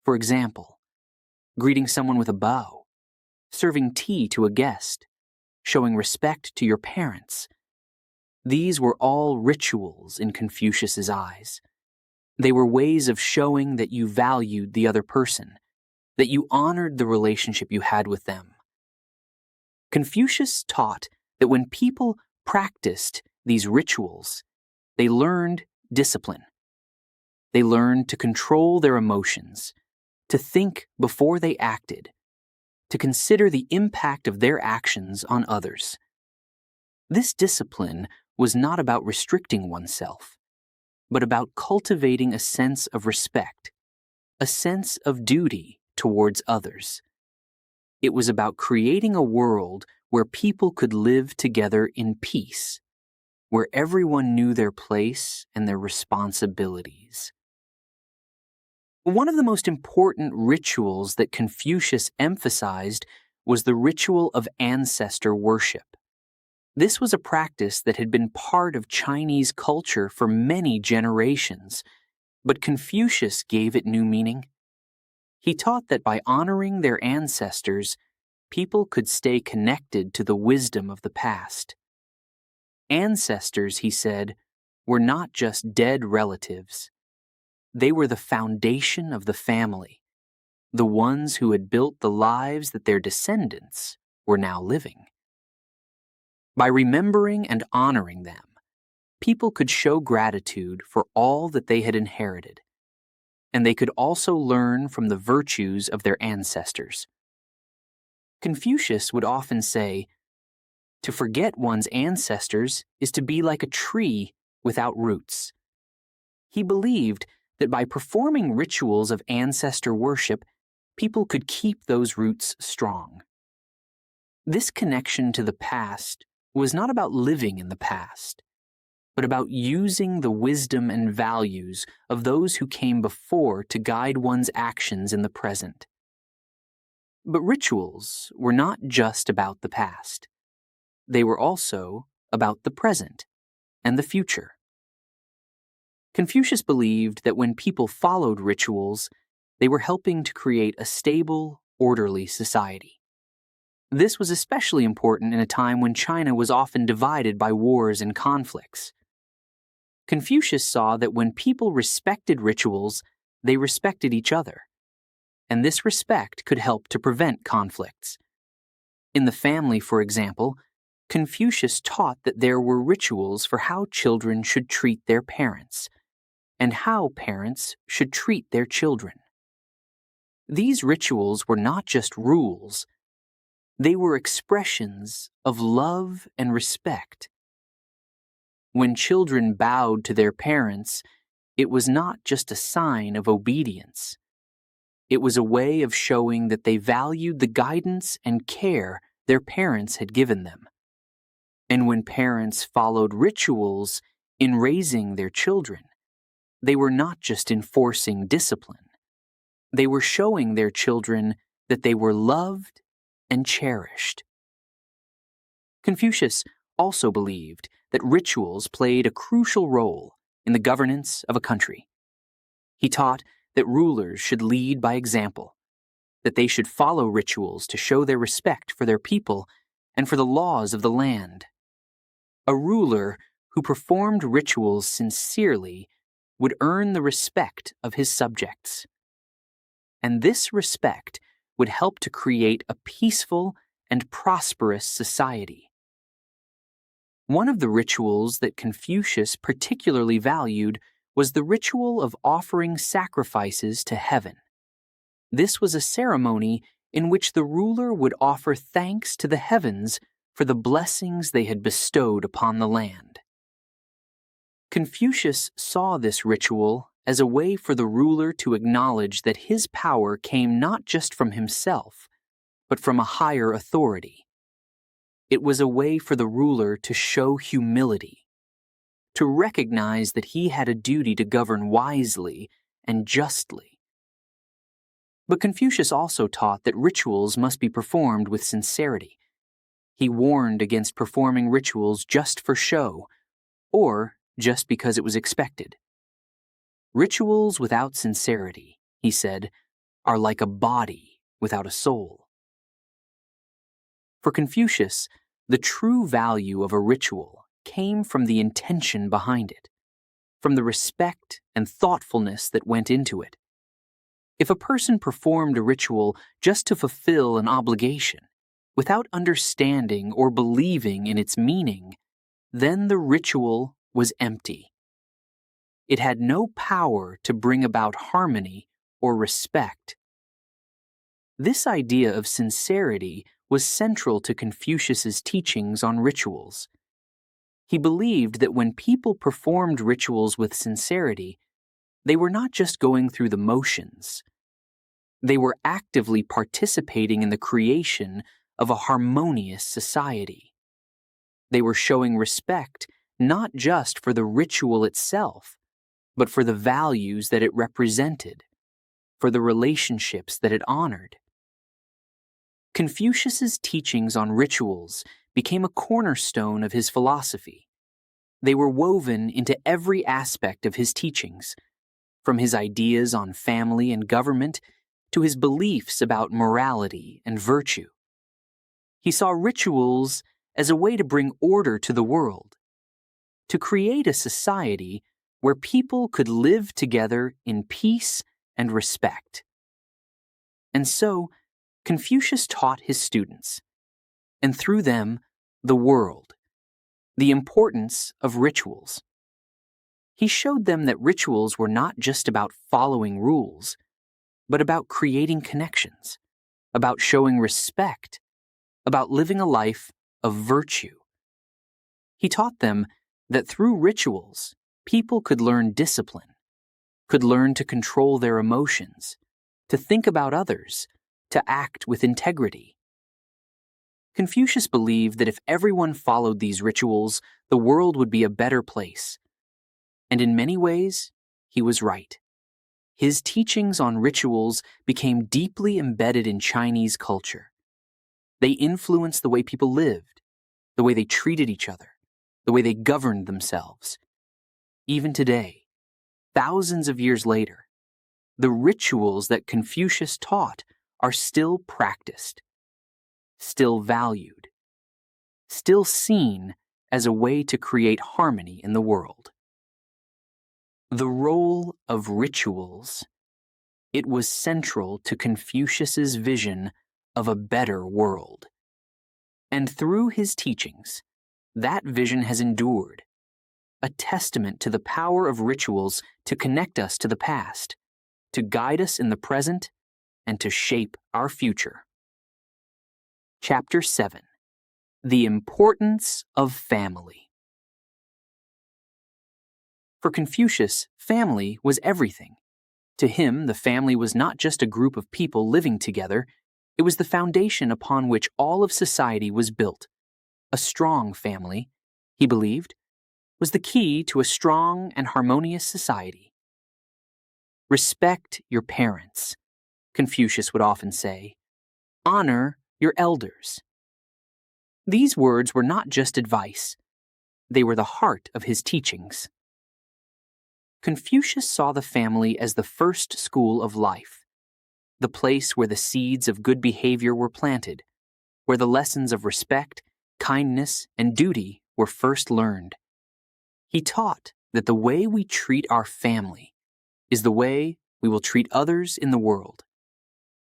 For example, greeting someone with a bow, serving tea to a guest, showing respect to your parents. These were all rituals in Confucius's eyes. They were ways of showing that you valued the other person, that you honored the relationship you had with them. Confucius taught that when people practiced these rituals, they learned discipline. They learned to control their emotions, to think before they acted, to consider the impact of their actions on others. This discipline was not about restricting oneself, but about cultivating a sense of respect, a sense of duty towards others. It was about creating a world where people could live together in peace, where everyone knew their place and their responsibilities. One of the most important rituals that Confucius emphasized was the ritual of ancestor worship. This was a practice that had been part of Chinese culture for many generations, but Confucius gave it new meaning. He taught that by honoring their ancestors, people could stay connected to the wisdom of the past. Ancestors, he said, were not just dead relatives. They were the foundation of the family, the ones who had built the lives that their descendants were now living. By remembering and honoring them, people could show gratitude for all that they had inherited, and they could also learn from the virtues of their ancestors. Confucius would often say, "To forget one's ancestors is to be like a tree without roots." He believed that by performing rituals of ancestor worship, people could keep those roots strong. This connection to the past was not about living in the past, but about using the wisdom and values of those who came before to guide one's actions in the present. But rituals were not just about the past. They were also about the present and the future. Confucius believed that when people followed rituals, they were helping to create a stable, orderly society. This was especially important in a time when China was often divided by wars and conflicts. Confucius saw that when people respected rituals, they respected each other, and this respect could help to prevent conflicts. In the family, for example, Confucius taught that there were rituals for how children should treat their parents, and how parents should treat their children. These rituals were not just rules, they were expressions of love and respect. When children bowed to their parents, it was not just a sign of obedience. It was a way of showing that they valued the guidance and care their parents had given them. And when parents followed rituals in raising their children, they were not just enforcing discipline. They were showing their children that they were loved and cherished. Confucius also believed that rituals played a crucial role in the governance of a country. He taught that rulers should lead by example, that they should follow rituals to show their respect for their people and for the laws of the land. A ruler who performed rituals sincerely would earn the respect of his subjects. And this respect would help to create a peaceful and prosperous society. One of the rituals that Confucius particularly valued was the ritual of offering sacrifices to heaven. This was a ceremony in which the ruler would offer thanks to the heavens for the blessings they had bestowed upon the land. Confucius saw this ritual as a way for the ruler to acknowledge that his power came not just from himself, but from a higher authority. It was a way for the ruler to show humility, to recognize that he had a duty to govern wisely and justly. But Confucius also taught that rituals must be performed with sincerity. He warned against performing rituals just for show, or just because it was expected. Rituals without sincerity, he said, are like a body without a soul. For Confucius, the true value of a ritual came from the intention behind it, from the respect and thoughtfulness that went into it. If a person performed a ritual just to fulfill an obligation, without understanding or believing in its meaning, then the ritual was empty. It had no power to bring about harmony or respect. This idea of sincerity was central to Confucius's teachings on rituals. He believed that when people performed rituals with sincerity, they were not just going through the motions. They were actively participating in the creation of a harmonious society. They were showing respect not just for the ritual itself, but for the values that it represented, for the relationships that it honored. Confucius's teachings on rituals became a cornerstone of his philosophy. They were woven into every aspect of his teachings, from his ideas on family and government to his beliefs about morality and virtue. He saw rituals as a way to bring order to the world, to create a society where people could live together in peace and respect. And so, Confucius taught his students, and through them, the world, the importance of rituals. He showed them that rituals were not just about following rules, but about creating connections, about showing respect, about living a life of virtue. He taught them that through rituals, people could learn discipline, could learn to control their emotions, to think about others, to act with integrity. Confucius believed that if everyone followed these rituals, the world would be a better place. And in many ways, he was right. His teachings on rituals became deeply embedded in Chinese culture. They influenced the way people lived, the way they treated each other, the way they governed themselves. Even today, thousands of years later, the rituals that Confucius taught are still practiced, still valued, still seen as a way to create harmony in the world. The role of rituals. It was central to Confucius's vision of a better world. And through his teachings, that vision has endured, a testament to the power of rituals to connect us to the past, to guide us in the present, and to shape our future. Chapter 7. The Importance of Family. For Confucius, family was everything. To him, the family was not just a group of people living together, it was the foundation upon which all of society was built. A strong family, he believed, was the key to a strong and harmonious society. Respect your parents, Confucius would often say. Honor your elders. These words were not just advice, they were the heart of his teachings. Confucius saw the family as the first school of life, the place where the seeds of good behavior were planted, where the lessons of respect, kindness, and duty were first learned. He taught that the way we treat our family is the way we will treat others in the world.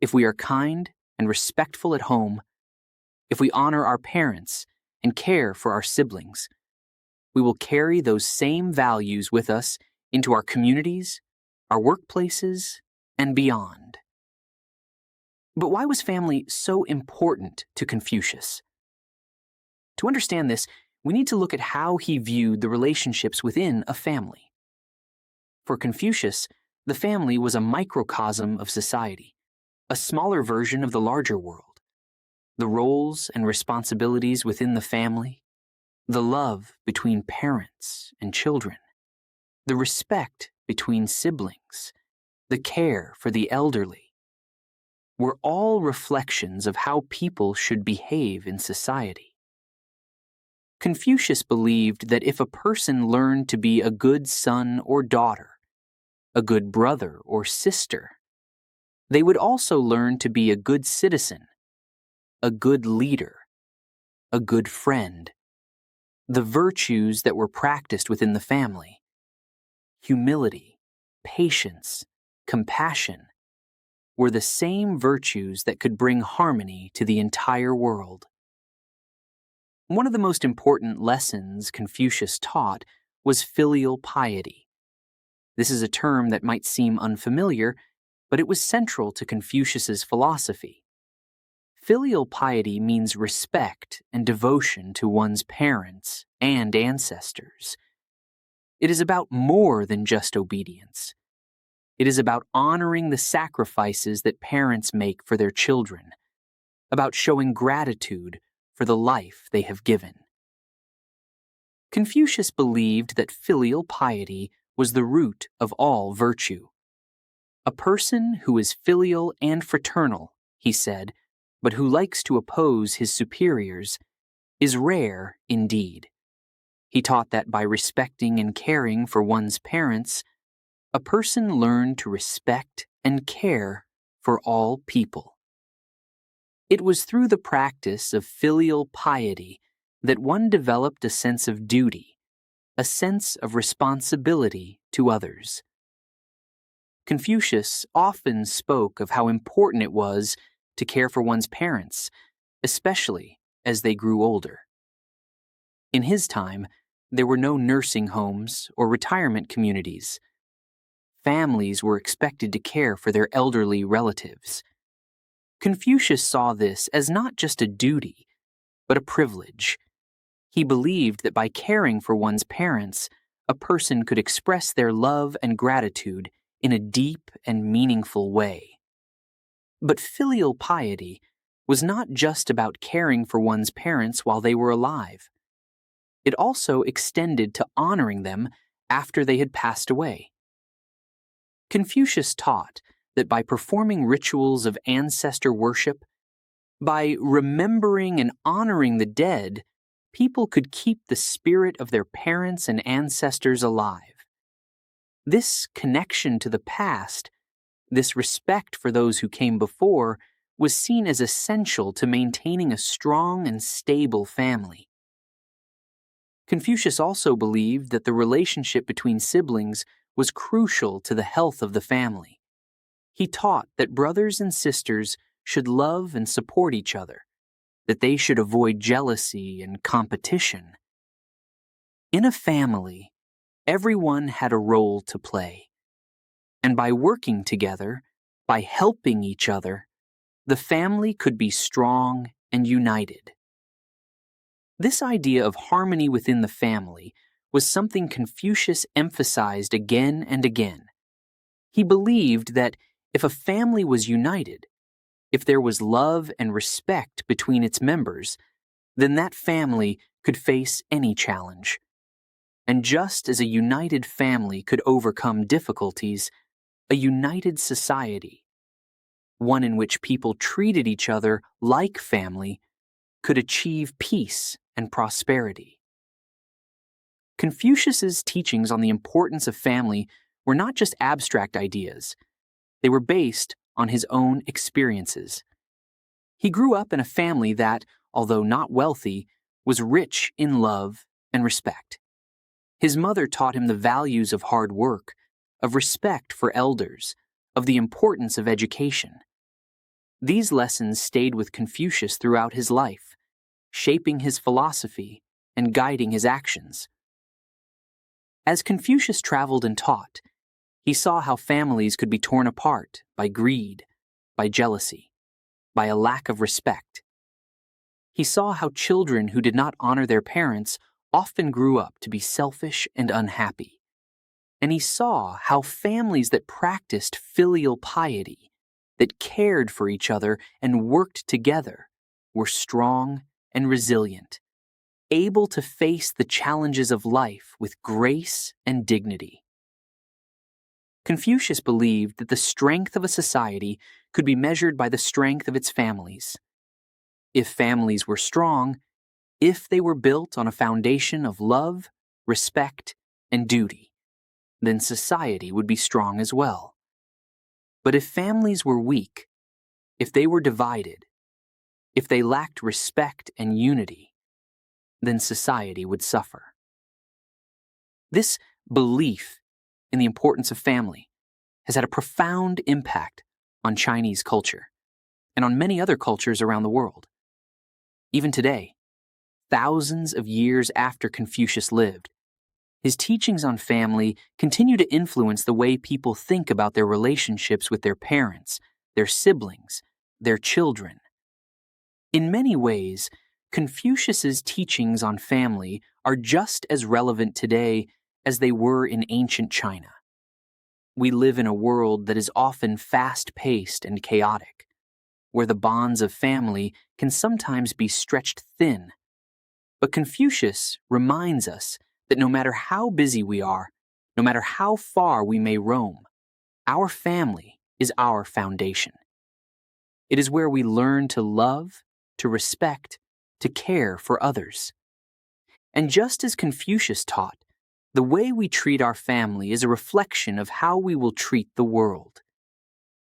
If we are kind and respectful at home, if we honor our parents and care for our siblings, we will carry those same values with us into our communities, our workplaces, and beyond. But why was family so important to Confucius? To understand this, we need to look at how he viewed the relationships within a family. For Confucius, the family was a microcosm of society, a smaller version of the larger world. The roles and responsibilities within the family, the love between parents and children, the respect between siblings, the care for the elderly, were all reflections of how people should behave in society. Confucius believed that if a person learned to be a good son or daughter, a good brother or sister, they would also learn to be a good citizen, a good leader, a good friend. The virtues that were practiced within the family, humility, patience, compassion, were the same virtues that could bring harmony to the entire world. One of the most important lessons Confucius taught was filial piety. This is a term that might seem unfamiliar, but it was central to Confucius's philosophy. Filial piety means respect and devotion to one's parents and ancestors. It is about more than just obedience. It is about honoring the sacrifices that parents make for their children, about showing gratitude for the life they have given. Confucius believed that filial piety was the root of all virtue. A person who is filial and fraternal, he said, but who likes to oppose his superiors, is rare indeed. He taught that by respecting and caring for one's parents, a person learned to respect and care for all people. It was through the practice of filial piety that one developed a sense of duty, a sense of responsibility to others. Confucius often spoke of how important it was to care for one's parents, especially as they grew older. In his time, there were no nursing homes or retirement communities. Families were expected to care for their elderly relatives. Confucius saw this as not just a duty, but a privilege. He believed that by caring for one's parents, a person could express their love and gratitude in a deep and meaningful way. But filial piety was not just about caring for one's parents while they were alive. It also extended to honoring them after they had passed away. Confucius taught that by performing rituals of ancestor worship, by remembering and honoring the dead, people could keep the spirit of their parents and ancestors alive. This connection to the past, this respect for those who came before, was seen as essential to maintaining a strong and stable family. Confucius also believed that the relationship between siblings was crucial to the health of the family. He taught that brothers and sisters should love and support each other, that they should avoid jealousy and competition. In a family, everyone had a role to play, and by working together, by helping each other, the family could be strong and united. This idea of harmony within the family was something Confucius emphasized again and again. He believed that if a family was united, if there was love and respect between its members, then that family could face any challenge. And just as a united family could overcome difficulties, a united society, one in which people treated each other like family, could achieve peace and prosperity. Confucius's teachings on the importance of family were not just abstract ideas. They were based on his own experiences. He grew up in a family that, although not wealthy, was rich in love and respect. His mother taught him the values of hard work, of respect for elders, of the importance of education. These lessons stayed with Confucius throughout his life, shaping his philosophy and guiding his actions. As Confucius traveled and taught, he saw how families could be torn apart by greed, by jealousy, by a lack of respect. He saw how children who did not honor their parents often grew up to be selfish and unhappy. And he saw how families that practiced filial piety, that cared for each other and worked together, were strong and resilient, able to face the challenges of life with grace and dignity. Confucius believed that the strength of a society could be measured by the strength of its families. If families were strong, if they were built on a foundation of love, respect, and duty, then society would be strong as well. But if families were weak, if they were divided, if they lacked respect and unity, then society would suffer. This belief in the importance of family has had a profound impact on Chinese culture and on many other cultures around the world. Even today, thousands of years after Confucius lived, his teachings on family continue to influence the way people think about their relationships with their parents, their siblings, their children. In many ways, Confucius's teachings on family are just as relevant today as they were in ancient China. We live in a world that is often fast-paced and chaotic, where the bonds of family can sometimes be stretched thin. But Confucius reminds us that no matter how busy we are, no matter how far we may roam, our family is our foundation. It is where we learn to love, to respect, to care for others. And just as Confucius taught, the way we treat our family is a reflection of how we will treat the world.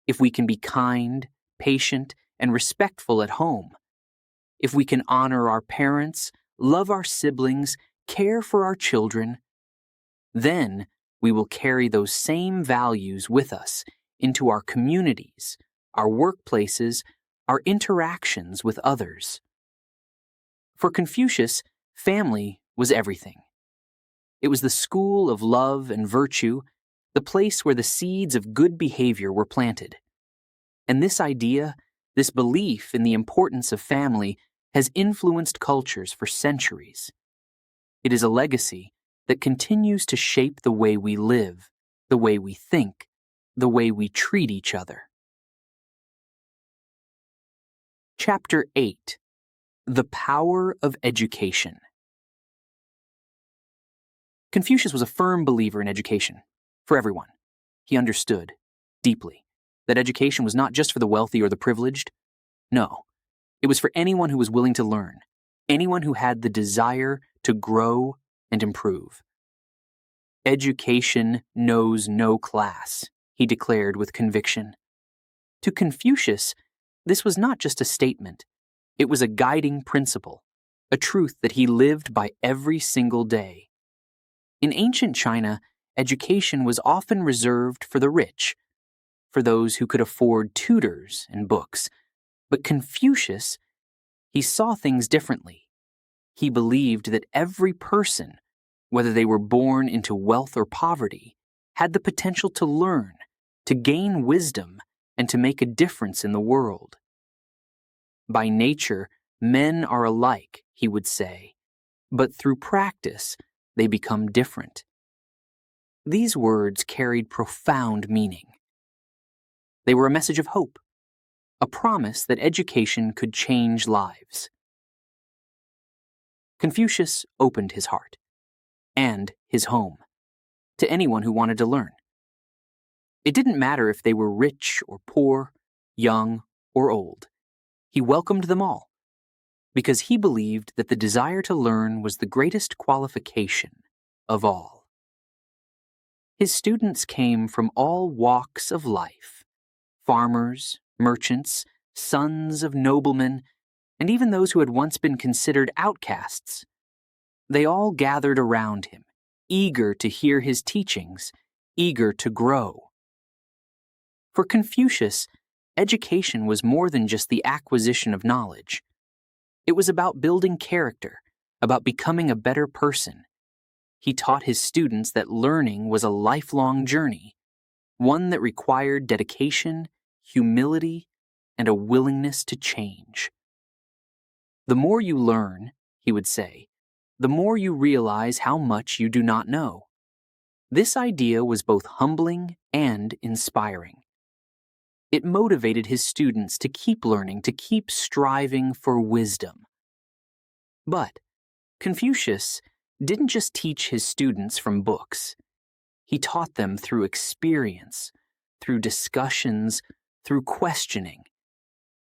If we can be kind, patient, and respectful at home, if we can honor our parents, love our siblings, care for our children, then we will carry those same values with us into our communities, our workplaces, our interactions with others. For Confucius, family was everything. It was the school of love and virtue, the place where the seeds of good behavior were planted. And this idea, this belief in the importance of family, has influenced cultures for centuries. It is a legacy that continues to shape the way we live, the way we think, the way we treat each other. Chapter 8: The Power of Education. Confucius was a firm believer in education, for everyone. He understood, deeply, that education was not just for the wealthy or the privileged. No, it was for anyone who was willing to learn, anyone who had the desire to grow and improve. Education knows no class, he declared with conviction. To Confucius, this was not just a statement. It was a guiding principle, a truth that he lived by every single day. In ancient China, education was often reserved for the rich, for those who could afford tutors and books. But Confucius, he saw things differently. He believed that every person, whether they were born into wealth or poverty, had the potential to learn, to gain wisdom, and to make a difference in the world. By nature, men are alike, he would say, but through practice, they become different. These words carried profound meaning. They were a message of hope, a promise that education could change lives. Confucius opened his heart and his home to anyone who wanted to learn. It didn't matter if they were rich or poor, young or old. He welcomed them all because he believed that the desire to learn was the greatest qualification of all. His students came from all walks of life: farmers, merchants, sons of noblemen, and even those who had once been considered outcasts. They all gathered around him, eager to hear his teachings, eager to grow. For Confucius, education was more than just the acquisition of knowledge. It was about building character, about becoming a better person. He taught his students that learning was a lifelong journey, one that required dedication, humility, and a willingness to change. The more you learn, he would say, the more you realize how much you do not know. This idea was both humbling and inspiring. It motivated his students to keep learning, to keep striving for wisdom. But Confucius didn't just teach his students from books. He taught them through experience, through discussions, through questioning.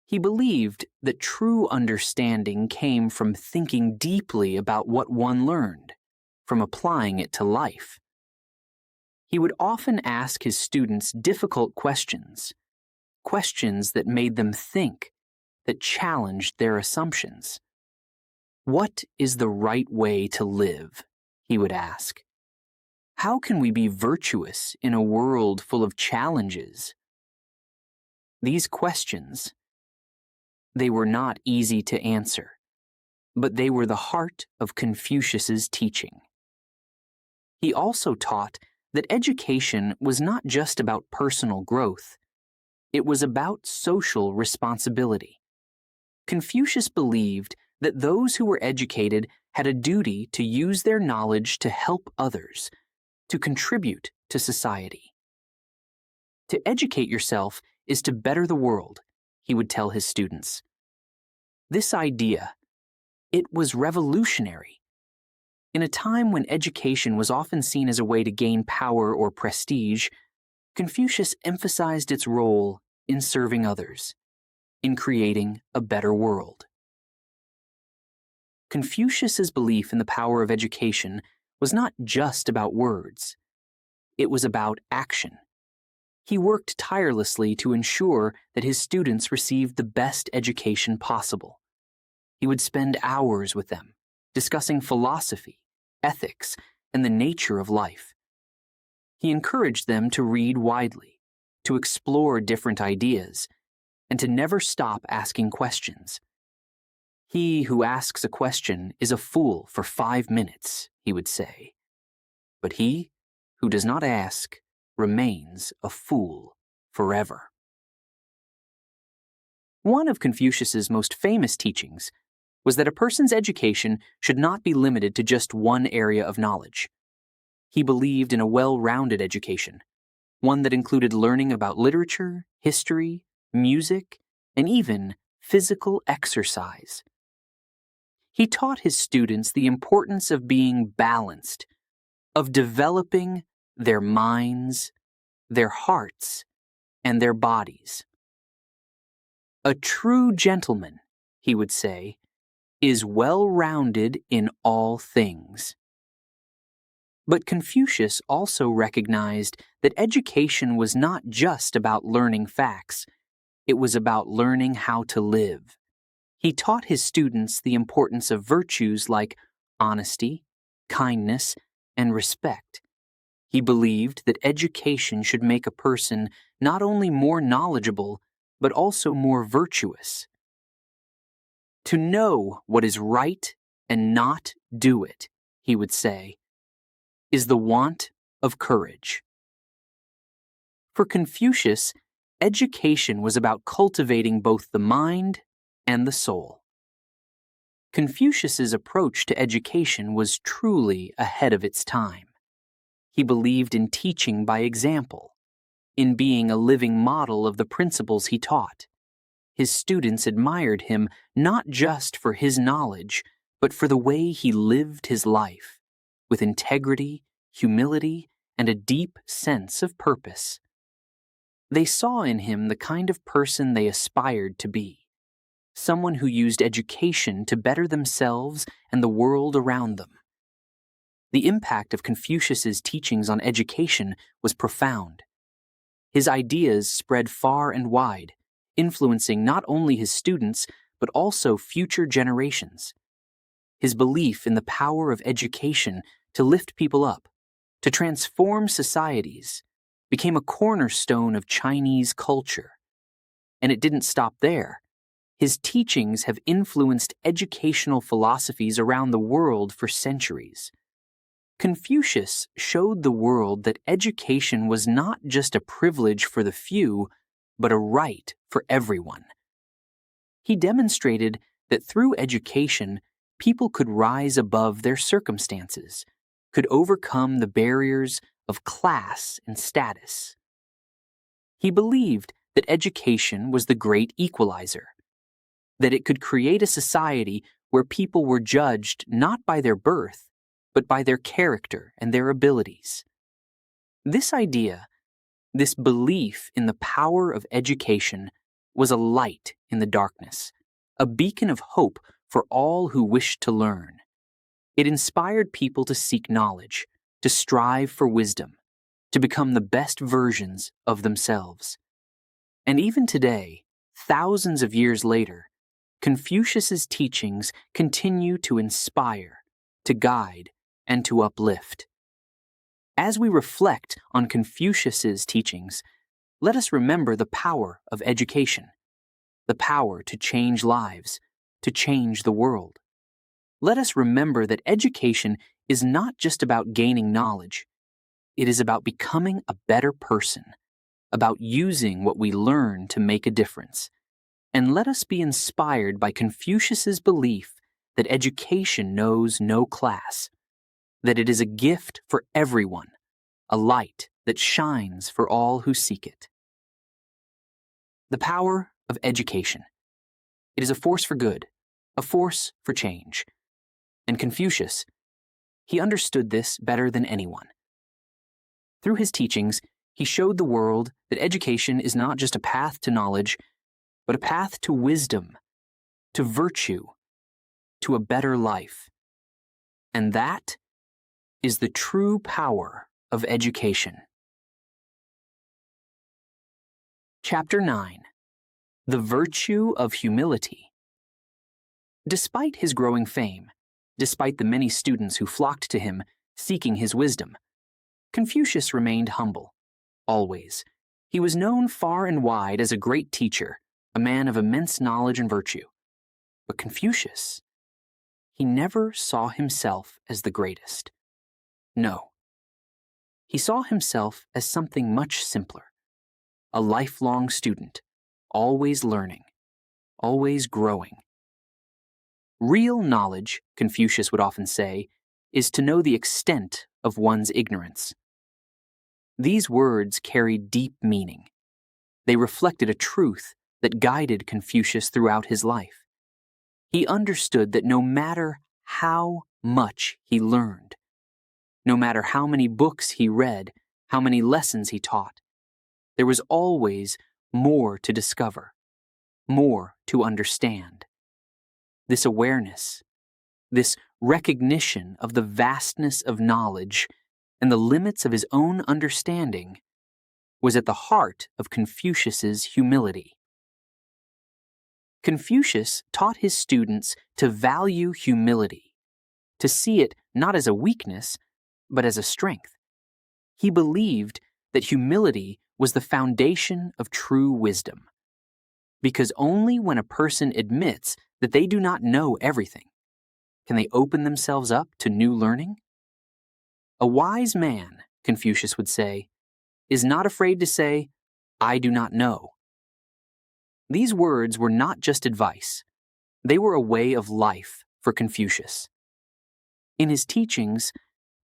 He believed that true understanding came from thinking deeply about what one learned, from applying it to life. He would often ask his students difficult questions, questions that made them think, that challenged their assumptions. What is the right way to live? He would ask. How can we be virtuous in a world full of challenges? These questions, they were not easy to answer, but they were the heart of Confucius's teaching. He also taught that education was not just about personal growth. It was about social responsibility. Confucius believed that those who were educated had a duty to use their knowledge to help others, to contribute to society. To educate yourself is to better the world, he would tell his students. This idea, it was revolutionary. In a time when education was often seen as a way to gain power or prestige, Confucius emphasized its role in serving others, in creating a better world. Confucius's belief in the power of education was not just about words. It was about action. He worked tirelessly to ensure that his students received the best education possible. He would spend hours with them, discussing philosophy, ethics, and the nature of life. He encouraged them to read widely, to explore different ideas, and to never stop asking questions. He who asks a question is a fool for 5 minutes, he would say. But he who does not ask remains a fool forever. One of Confucius's most famous teachings was that a person's education should not be limited to just one area of knowledge. He believed in a well-rounded education, one that included learning about literature, history, music, and even physical exercise. He taught his students the importance of being balanced, of developing their minds, their hearts, and their bodies. A true gentleman, he would say, is well-rounded in all things. But Confucius also recognized that education was not just about learning facts. It was about learning how to live. He taught his students the importance of virtues like honesty, kindness, and respect. He believed that education should make a person not only more knowledgeable, but also more virtuous. To know what is right and not do it, he would say, is the want of courage. For Confucius, education was about cultivating both the mind and the soul. Confucius's approach to education was truly ahead of its time. He believed in teaching by example, in being a living model of the principles he taught. His students admired him not just for his knowledge, but for the way he lived his life, with integrity, humility, and a deep sense of purpose. They saw in him the kind of person they aspired to be, someone who used education to better themselves and the world around them. The impact of Confucius's teachings on education was profound. His ideas spread far and wide, influencing not only his students, but also future generations. His belief in the power of education to lift people up, to transform societies, became a cornerstone of Chinese culture. And it didn't stop there. His teachings have influenced educational philosophies around the world for centuries. Confucius showed the world that education was not just a privilege for the few, but a right for everyone. He demonstrated that through education, people could rise above their circumstances, could overcome the barriers of class and status. He believed that education was the great equalizer, that it could create a society where people were judged not by their birth, but by their character and their abilities. This idea, this belief in the power of education, was a light in the darkness, a beacon of hope for all who wished to learn. It inspired people to seek knowledge, to strive for wisdom, to become the best versions of themselves. And even today, thousands of years later, Confucius's teachings continue to inspire, to guide, and to uplift. As we reflect on Confucius's teachings, let us remember the power of education, the power to change lives, to change the world. Let us remember that education is not just about gaining knowledge. It is about becoming a better person, about using what we learn to make a difference. And let us be inspired by Confucius's belief that education knows no class, that it is a gift for everyone, a light that shines for all who seek it. The power of education. It is a force for good, a force for change. And Confucius, he understood this better than anyone. Through his teachings, he showed the world that education is not just a path to knowledge, but a path to wisdom, to virtue, to a better life. And that is the true power of education. Chapter 9. The Virtue of Humility. Despite his growing fame, despite the many students who flocked to him, seeking his wisdom, Confucius remained humble, always. He was known far and wide as a great teacher, a man of immense knowledge and virtue. But Confucius, he never saw himself as the greatest. No. He saw himself as something much simpler, a lifelong student, always learning, always growing. Real knowledge, Confucius would often say, is to know the extent of one's ignorance. These words carried deep meaning. They reflected a truth that guided Confucius throughout his life. He understood that no matter how much he learned, no matter how many books he read, how many lessons he taught, there was always more to discover, more to understand. This awareness, this recognition of the vastness of knowledge and the limits of his own understanding was at the heart of Confucius's humility. Confucius taught his students to value humility, to see it not as a weakness, but as a strength. He believed that humility was the foundation of true wisdom, because only when a person admits that they do not know everything can they open themselves up to new learning. A wise man, Confucius would say, is not afraid to say, "I do not know." These words were not just advice. They were a way of life for Confucius. In his teachings,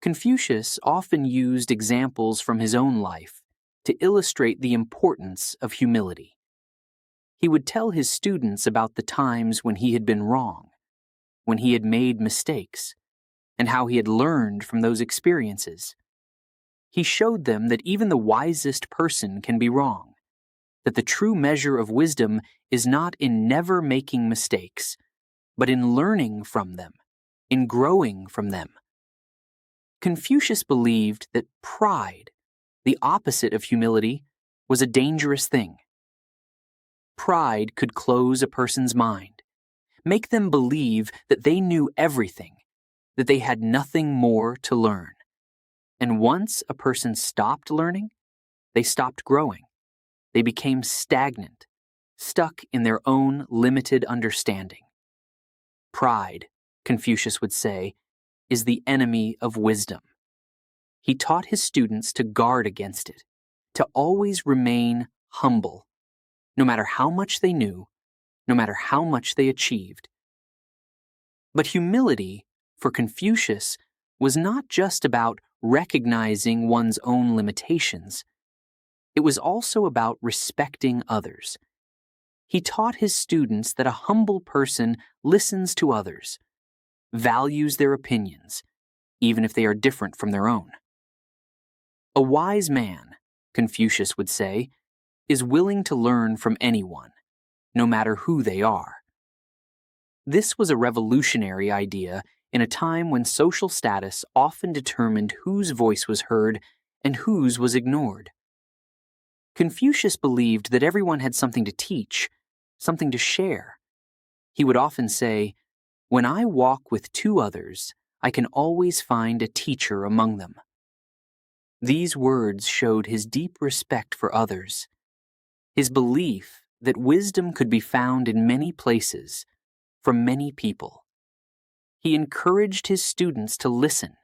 Confucius often used examples from his own life to illustrate the importance of humility. He would tell his students about the times when he had been wrong, when he had made mistakes, and how he had learned from those experiences. He showed them that even the wisest person can be wrong, that the true measure of wisdom is not in never making mistakes, but in learning from them, in growing from them. Confucius believed that pride, the opposite of humility, was a dangerous thing. Pride could close a person's mind, make them believe that they knew everything, that they had nothing more to learn. And once a person stopped learning, they stopped growing. They became stagnant, stuck in their own limited understanding. Pride, Confucius would say, is the enemy of wisdom. He taught his students to guard against it, to always remain humble, no matter how much they knew, no matter how much they achieved. But humility, for Confucius, was not just about recognizing one's own limitations. It was also about respecting others. He taught his students that a humble person listens to others, values their opinions, even if they are different from their own. A wise man, Confucius would say, is willing to learn from anyone, no matter who they are. This was a revolutionary idea in a time when social status often determined whose voice was heard and whose was ignored. Confucius believed that everyone had something to teach, something to share. He would often say, "When I walk with two others, I can always find a teacher among them." These words showed his deep respect for others, his belief that wisdom could be found in many places, from many people. He encouraged his students to listen,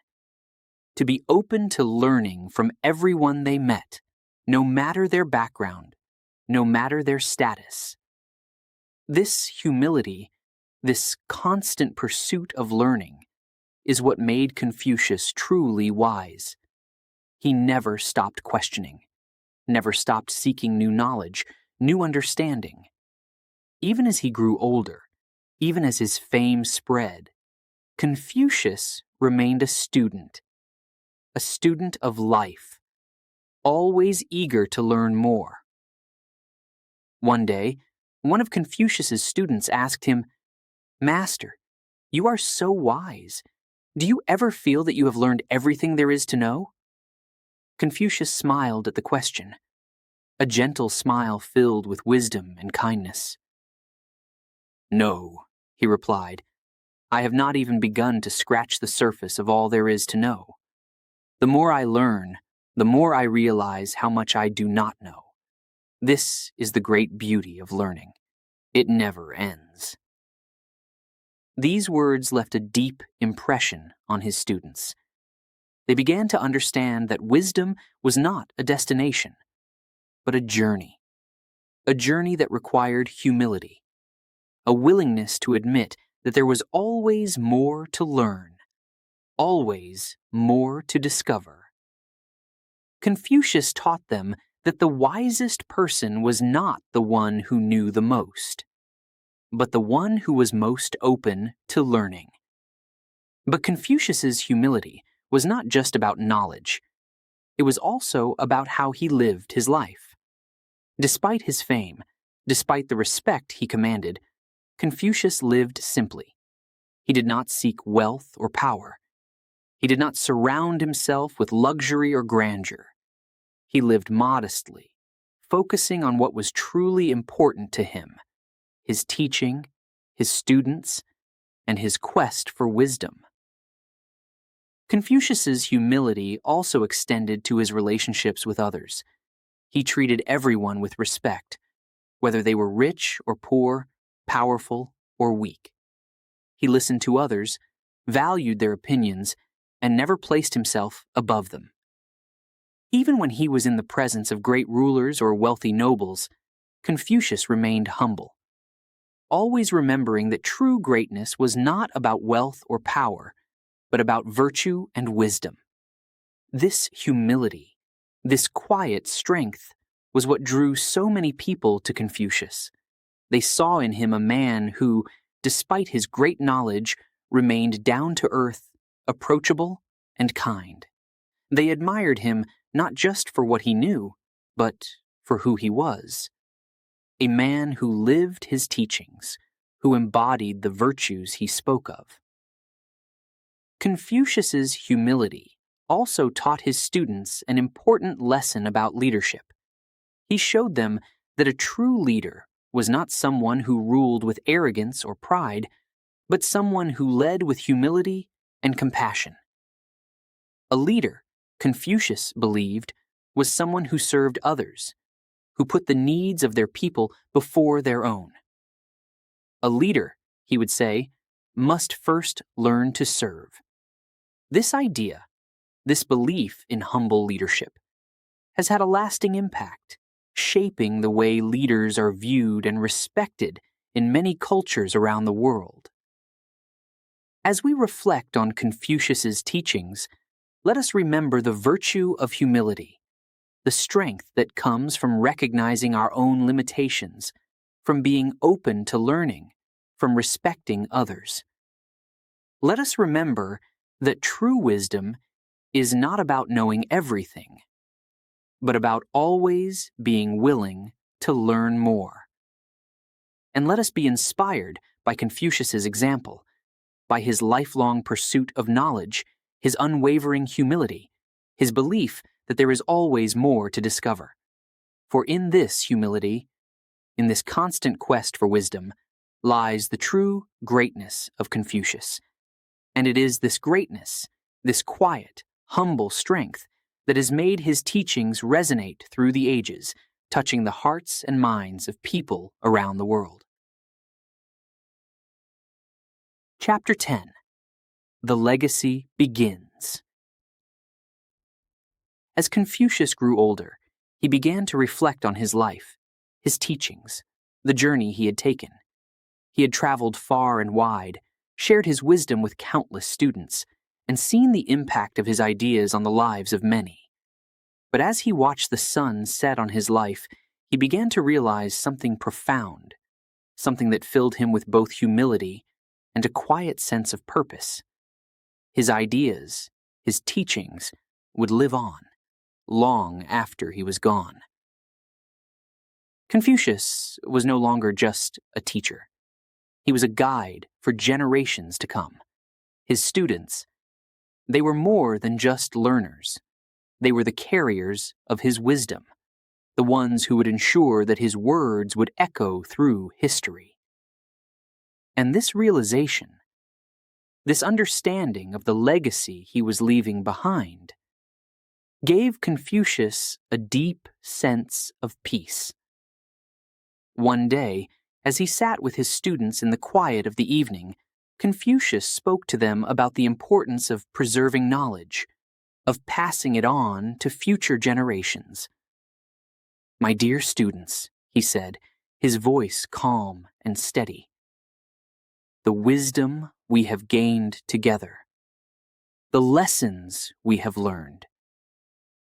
to be open to learning from everyone they met, no matter their background, no matter their status. This humility, this constant pursuit of learning, is what made Confucius truly wise. He never stopped questioning, never stopped seeking new knowledge, new understanding. Even as he grew older, even as his fame spread, Confucius remained a student of life, always eager to learn more. One day, one of Confucius's students asked him, "Master, you are so wise. Do you ever feel that you have learned everything there is to know?" Confucius smiled at the question, a gentle smile filled with wisdom and kindness. "No," he replied, "I have not even begun to scratch the surface of all there is to know. The more I learn, the more I realize how much I do not know. This is the great beauty of learning. It never ends." These words left a deep impression on his students. They began to understand that wisdom was not a destination, but a journey that required humility, a willingness to admit that there was always more to learn, always more to discover. Confucius taught them that the wisest person was not the one who knew the most, but the one who was most open to learning. But Confucius's humility was not just about knowledge. It was also about how he lived his life. Despite his fame, despite the respect he commanded, Confucius lived simply. He did not seek wealth or power. He did not surround himself with luxury or grandeur. He lived modestly, focusing on what was truly important to him: his teaching, his students, and his quest for wisdom. Confucius's humility also extended to his relationships with others. He treated everyone with respect, whether they were rich or poor, powerful or weak. He listened to others, valued their opinions, and never placed himself above them. Even when he was in the presence of great rulers or wealthy nobles, Confucius remained humble, always remembering that true greatness was not about wealth or power, but about virtue and wisdom. This humility, this quiet strength, was what drew so many people to Confucius. They saw in him a man who, despite his great knowledge, remained down to earth, approachable, and kind. They admired him not just for what he knew, but for who he was. A man who lived his teachings, who embodied the virtues he spoke of. Confucius's humility also taught his students an important lesson about leadership. He showed them that a true leader was not someone who ruled with arrogance or pride, but someone who led with humility and compassion. A leader, Confucius believed, was someone who served others, who put the needs of their people before their own. A leader, he would say, must first learn to serve. This idea, this belief in humble leadership, has had a lasting impact, shaping the way leaders are viewed and respected in many cultures around the world. As we reflect on Confucius's teachings, let us remember the virtue of humility, the strength that comes from recognizing our own limitations, from being open to learning, from respecting others. Let us remember that true wisdom is not about knowing everything, but about always being willing to learn more. And let us be inspired by Confucius's example, by his lifelong pursuit of knowledge, his unwavering humility, his belief that there is always more to discover. For in this humility, in this constant quest for wisdom, lies the true greatness of Confucius. And it is this greatness, this quiet, humble strength, that has made his teachings resonate through the ages, touching the hearts and minds of people around the world. Chapter 10. The Legacy Begins. As Confucius grew older, he began to reflect on his life, his teachings, the journey he had taken. He had traveled far and wide, shared his wisdom with countless students, and seen the impact of his ideas on the lives of many. But as he watched the sun set on his life, he began to realize something profound, something that filled him with both humility and a quiet sense of purpose. His ideas, his teachings, would live on, long after he was gone. Confucius was no longer just a teacher. He was a guide for generations to come. His students, they were more than just learners. They were the carriers of his wisdom, the ones who would ensure that his words would echo through history. And this realization, this understanding of the legacy he was leaving behind, gave Confucius a deep sense of peace. One day, as he sat with his students in the quiet of the evening, Confucius spoke to them about the importance of preserving knowledge, of passing it on to future generations. "My dear students," he said, his voice calm and steady, "the wisdom we have gained together, the lessons we have learned,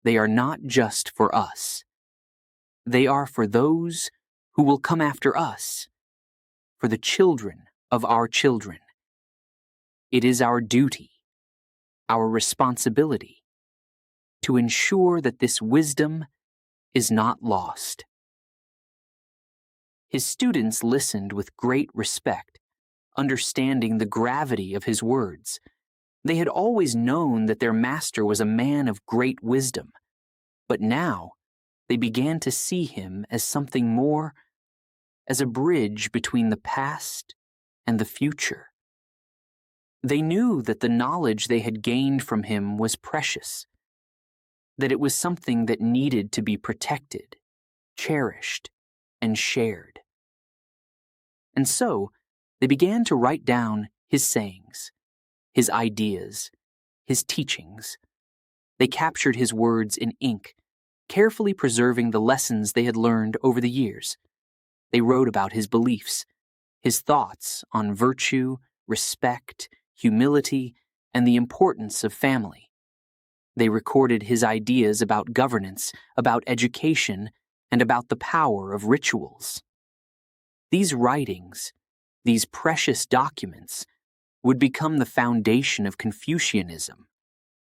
they are not just for us. They are for those who will come after us, for the children of our children. It is our duty, our responsibility, to ensure that this wisdom is not lost." His students listened with great respect, understanding the gravity of his words. They had always known that their master was a man of great wisdom, but now they began to see him as something more, as a bridge between the past and the future. They knew that the knowledge they had gained from him was precious, that it was something that needed to be protected, cherished, and shared. And so, they began to write down his sayings, his ideas, his teachings. They captured his words in ink, carefully preserving the lessons they had learned over the years. They wrote about his beliefs, his thoughts on virtue, respect, humility, and the importance of family. They recorded his ideas about governance, about education, and about the power of rituals. These writings, these precious documents, would become the foundation of Confucianism,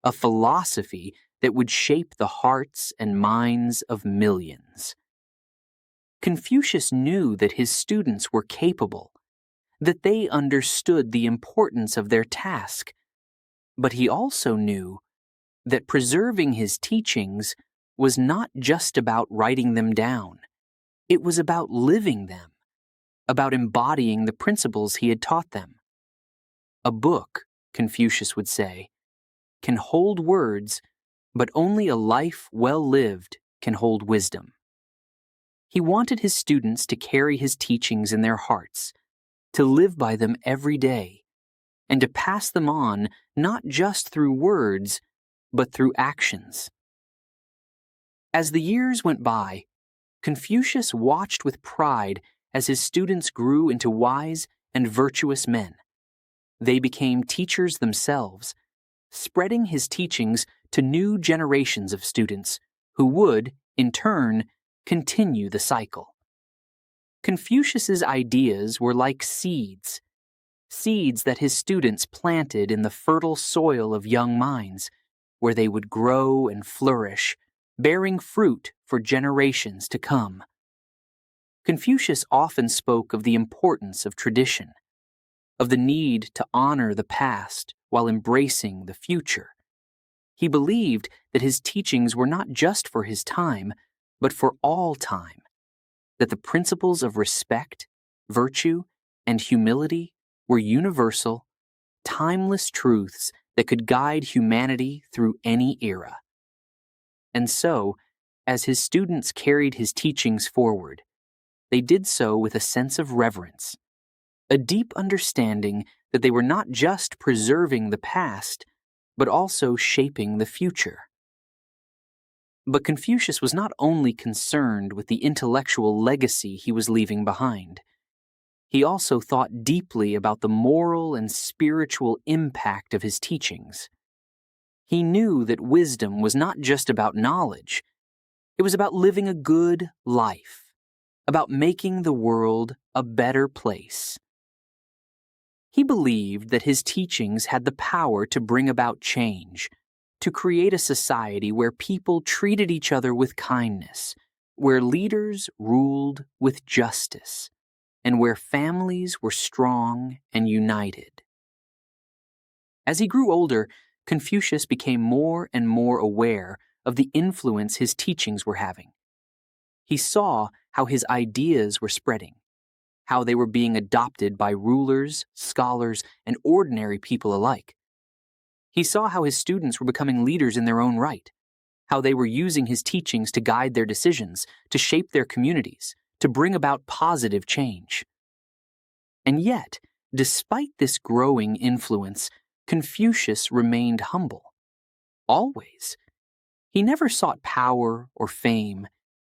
a philosophy that would shape the hearts and minds of millions. Confucius knew that his students were capable, that they understood the importance of their task, but he also knew that preserving his teachings was not just about writing them down. It was about living them, about embodying the principles he had taught them. A book, Confucius would say, can hold words, but only a life well lived can hold wisdom. He wanted his students to carry his teachings in their hearts, to live by them every day, and to pass them on not just through words, but through actions. As the years went by, Confucius watched with pride as his students grew into wise and virtuous men. They became teachers themselves, spreading his teachings to new generations of students who would, in turn, continue the cycle. Confucius's ideas were like seeds that his students planted in the fertile soil of young minds, where they would grow and flourish, bearing fruit for generations to come. Confucius often spoke of the importance of tradition, of the need to honor the past while embracing the future. He believed that his teachings were not just for his time, but for all time, that the principles of respect, virtue, and humility were universal, timeless truths that could guide humanity through any era. And so, as his students carried his teachings forward, they did so with a sense of reverence, a deep understanding that they were not just preserving the past, but also shaping the future. But Confucius was not only concerned with the intellectual legacy he was leaving behind. He also thought deeply about the moral and spiritual impact of his teachings. He knew that wisdom was not just about knowledge. It was about living a good life, about making the world a better place. He believed that his teachings had the power to bring about change, to create a society where people treated each other with kindness, where leaders ruled with justice, and where families were strong and united. As he grew older, Confucius became more and more aware of the influence his teachings were having. He saw how his ideas were spreading, how they were being adopted by rulers, scholars, and ordinary people alike. He saw how his students were becoming leaders in their own right, how they were using his teachings to guide their decisions, to shape their communities, to bring about positive change. And yet, despite this growing influence, Confucius remained humble. Always. He never sought power or fame.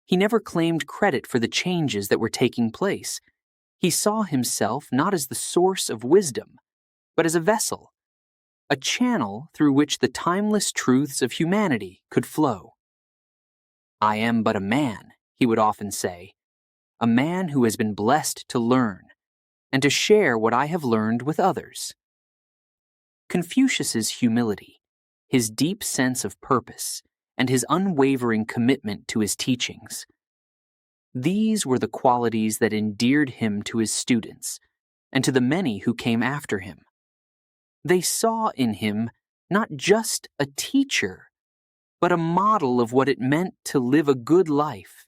He never claimed credit for the changes that were taking place. He saw himself not as the source of wisdom, but as a vessel, a channel through which the timeless truths of humanity could flow. "I am but a man," he would often say, "a man who has been blessed to learn, and to share what I have learned with others." Confucius's humility, his deep sense of purpose, and his unwavering commitment to his teachings, these were the qualities that endeared him to his students and to the many who came after him. They saw in him not just a teacher, but a model of what it meant to live a good life,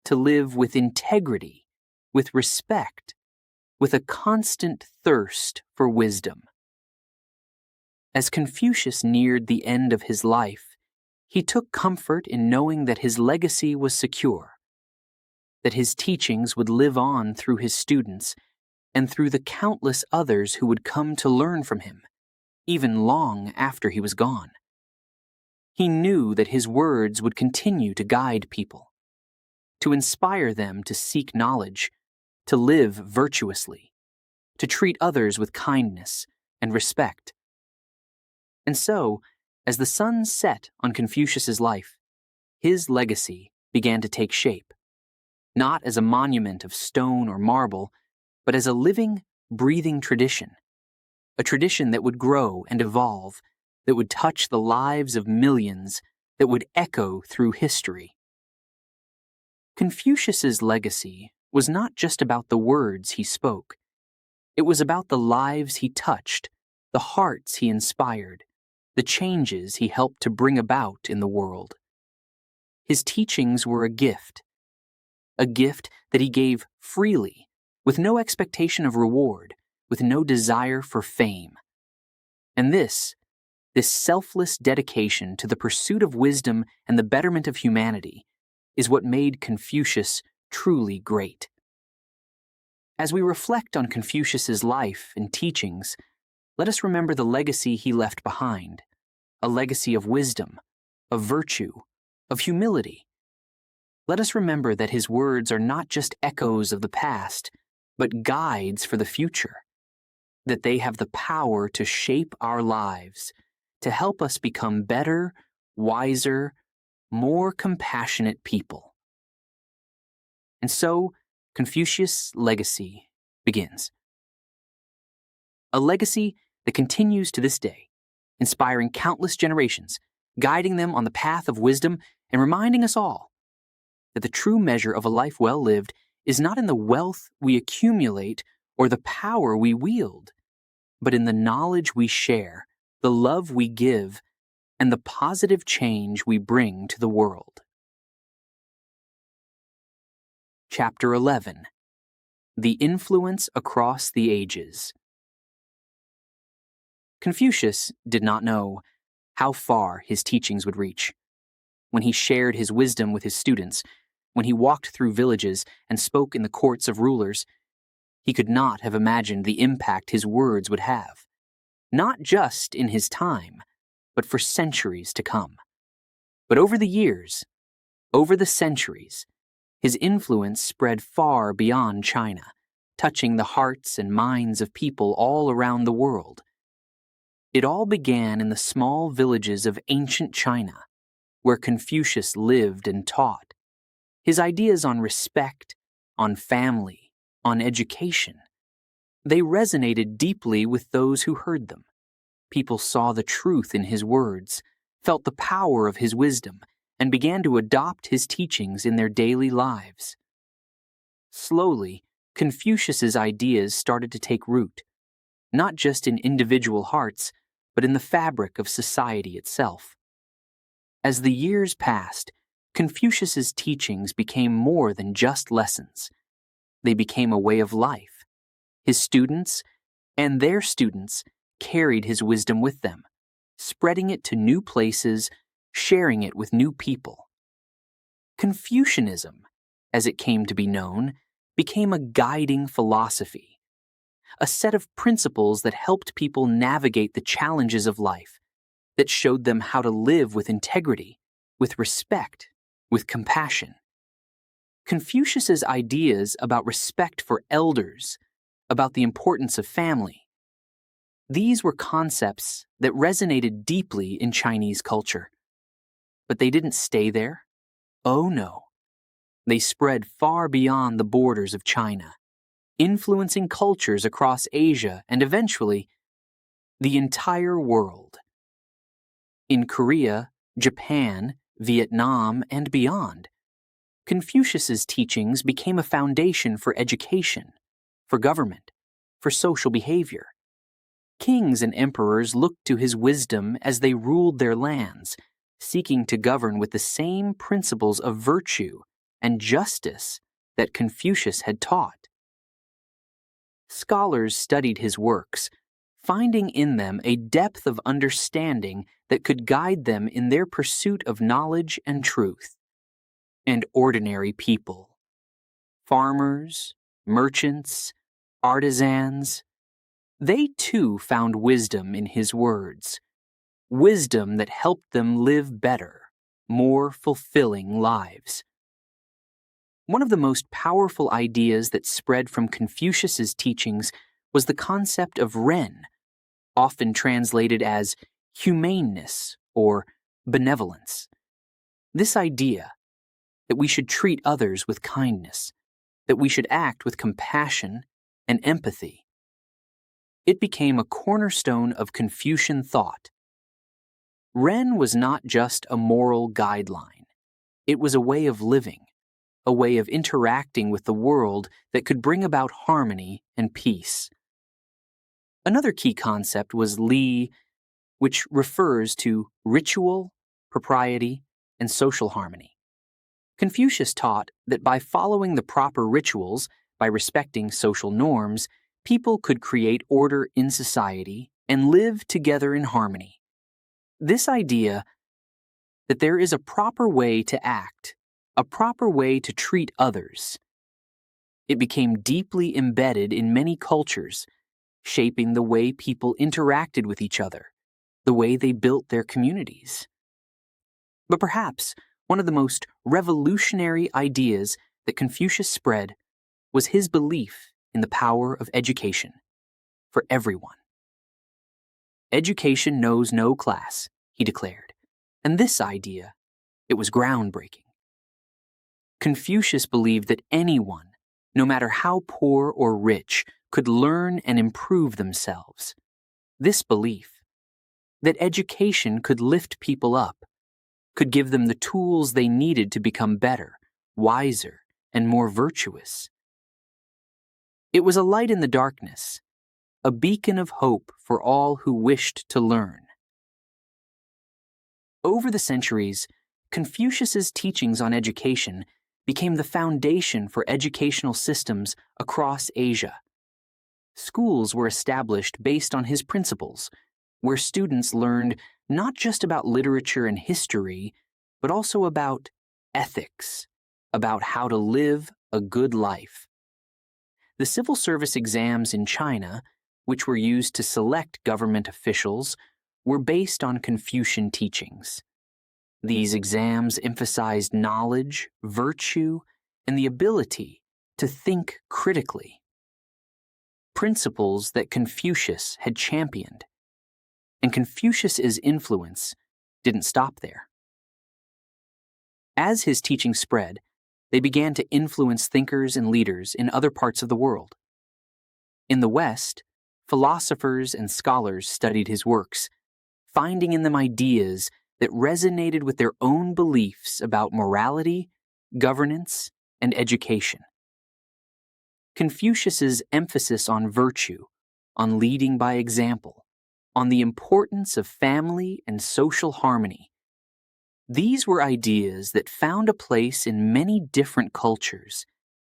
to live with integrity, with respect, with a constant thirst for wisdom. As Confucius neared the end of his life, he took comfort in knowing that his legacy was secure, that his teachings would live on through his students and through the countless others who would come to learn from him, even long after he was gone. He knew that his words would continue to guide people, to inspire them to seek knowledge, to live virtuously, to treat others with kindness and respect. And so, as the sun set on Confucius's life, his legacy began to take shape, not as a monument of stone or marble, but as a living, breathing tradition, a tradition that would grow and evolve, that would touch the lives of millions, that would echo through history. Confucius's legacy was not just about the words he spoke. It was about the lives he touched, the hearts he inspired, the changes he helped to bring about in the world. His teachings were a gift that he gave freely, with no expectation of reward, with no desire for fame. And this selfless dedication to the pursuit of wisdom and the betterment of humanity is what made Confucius truly great. As we reflect on Confucius's life and teachings, let us remember the legacy he left behind, a legacy of wisdom, of virtue, of humility. Let us remember that his words are not just echoes of the past, but guides for the future, that they have the power to shape our lives, to help us become better, wiser, more compassionate people. And so, Confucius' legacy begins. A legacy that continues to this day, inspiring countless generations, guiding them on the path of wisdom and reminding us all that the true measure of a life well lived is not in the wealth we accumulate or the power we wield, but in the knowledge we share, the love we give, and the positive change we bring to the world. Chapter 11. The Influence Across the Ages. Confucius did not know how far his teachings would reach. When he shared his wisdom with his students, when he walked through villages and spoke in the courts of rulers, he could not have imagined the impact his words would have, not just in his time, but for centuries to come. But over the years, over the centuries, his influence spread far beyond China, touching the hearts and minds of people all around the world. It all began in the small villages of ancient China, where Confucius lived and taught. His ideas on respect, on family, on education, they resonated deeply with those who heard them. People saw the truth in his words, felt the power of his wisdom, and began to adopt his teachings in their daily lives. Slowly, Confucius's ideas started to take root, not just in individual hearts, but in the fabric of society itself. As the years passed, Confucius's teachings became more than just lessons. They became a way of life. His students and their students carried his wisdom with them, spreading it to new places, sharing it with new people. Confucianism, as it came to be known, became a guiding philosophy, a set of principles that helped people navigate the challenges of life, that showed them how to live with integrity, with respect, with compassion. Confucius's ideas about respect for elders, about the importance of family, these were concepts that resonated deeply in Chinese culture. But they didn't stay there. Oh no. They spread far beyond the borders of China, influencing cultures across Asia and eventually the entire world. In Korea, Japan, Vietnam, and beyond, Confucius's teachings became a foundation for education, for government, for social behavior. Kings and emperors looked to his wisdom as they ruled their lands, seeking to govern with the same principles of virtue and justice that Confucius had taught. Scholars studied his works, finding in them a depth of understanding that could guide them in their pursuit of knowledge and truth. And ordinary people, farmers, merchants, artisans, they too found wisdom in his words, wisdom that helped them live better, more fulfilling lives. One of the most powerful ideas that spread from Confucius's teachings was the concept of ren, often translated as humaneness or benevolence. This idea that we should treat others with kindness, that we should act with compassion and empathy. It became a cornerstone of Confucian thought. Ren was not just a moral guideline. It was a way of living, a way of interacting with the world that could bring about harmony and peace. Another key concept was Li, which refers to ritual, propriety, and social harmony. Confucius taught that by following the proper rituals, by respecting social norms, people could create order in society and live together in harmony. This idea that there is a proper way to act, a proper way to treat others, it became deeply embedded in many cultures, shaping the way people interacted with each other, the way they built their communities. But perhaps one of the most revolutionary ideas that Confucius spread was his belief in the power of education for everyone. Education knows no class, he declared, and this idea, it was groundbreaking. Confucius believed that anyone, no matter how poor or rich, could learn and improve themselves. This belief, that education could lift people up, could give them the tools they needed to become better, wiser, and more virtuous. It was a light in the darkness, a beacon of hope for all who wished to learn. Over the centuries, Confucius's teachings on education became the foundation for educational systems across Asia. Schools were established based on his principles, where students learned not just about literature and history, but also about ethics, about how to live a good life. The civil service exams in China, which were used to select government officials, were based on Confucian teachings. These exams emphasized knowledge, virtue, and the ability to think critically. Principles that Confucius had championed. And Confucius's influence didn't stop there. As his teachings spread, they began to influence thinkers and leaders in other parts of the world. In the West, philosophers and scholars studied his works, finding in them ideas that resonated with their own beliefs about morality, governance, and education. Confucius's emphasis on virtue, on leading by example, on the importance of family and social harmony. These were ideas that found a place in many different cultures,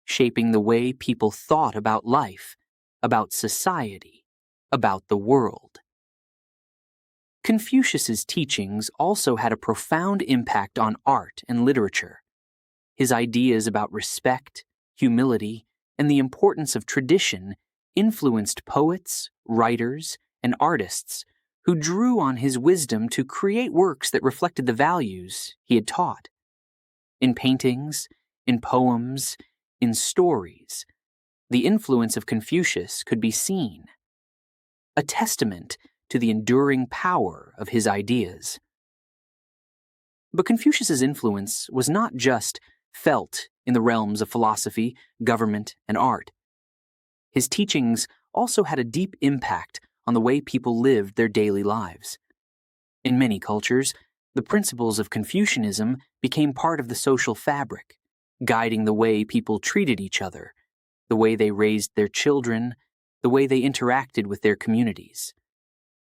shaping the way people thought about life, about society, about the world. Confucius's teachings also had a profound impact on art and literature. His ideas about respect, humility, and the importance of tradition influenced poets, writers, and artists who drew on his wisdom to create works that reflected the values he had taught. In paintings, in poems, in stories, the influence of Confucius could be seen, a testament to the enduring power of his ideas. But Confucius's influence was not just felt in the realms of philosophy, government, and art. His teachings also had a deep impact on the way people lived their daily lives. In many cultures, the principles of Confucianism became part of the social fabric, guiding the way people treated each other, the way they raised their children, the way they interacted with their communities.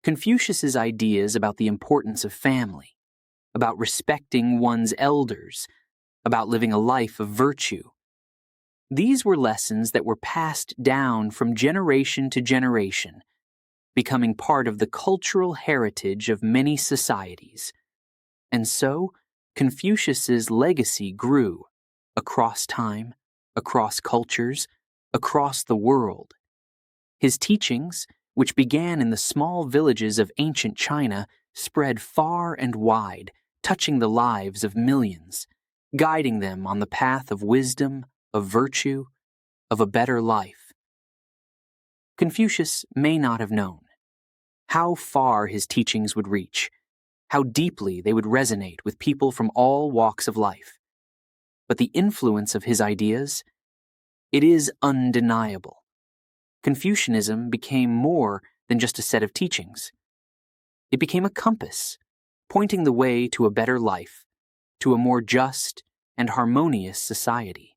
Confucius's ideas about the importance of family, about respecting one's elders, about living a life of virtue. These were lessons that were passed down from generation to generation, becoming part of the cultural heritage of many societies. And so, Confucius's legacy grew across time, across cultures, across the world. His teachings, which began in the small villages of ancient China, spread far and wide, touching the lives of millions, guiding them on the path of wisdom, of virtue, of a better life. Confucius may not have known how far his teachings would reach, how deeply they would resonate with people from all walks of life. But the influence of his ideas, it is undeniable. Confucianism became more than just a set of teachings. It became a compass, pointing the way to a better life, to a more just and harmonious society.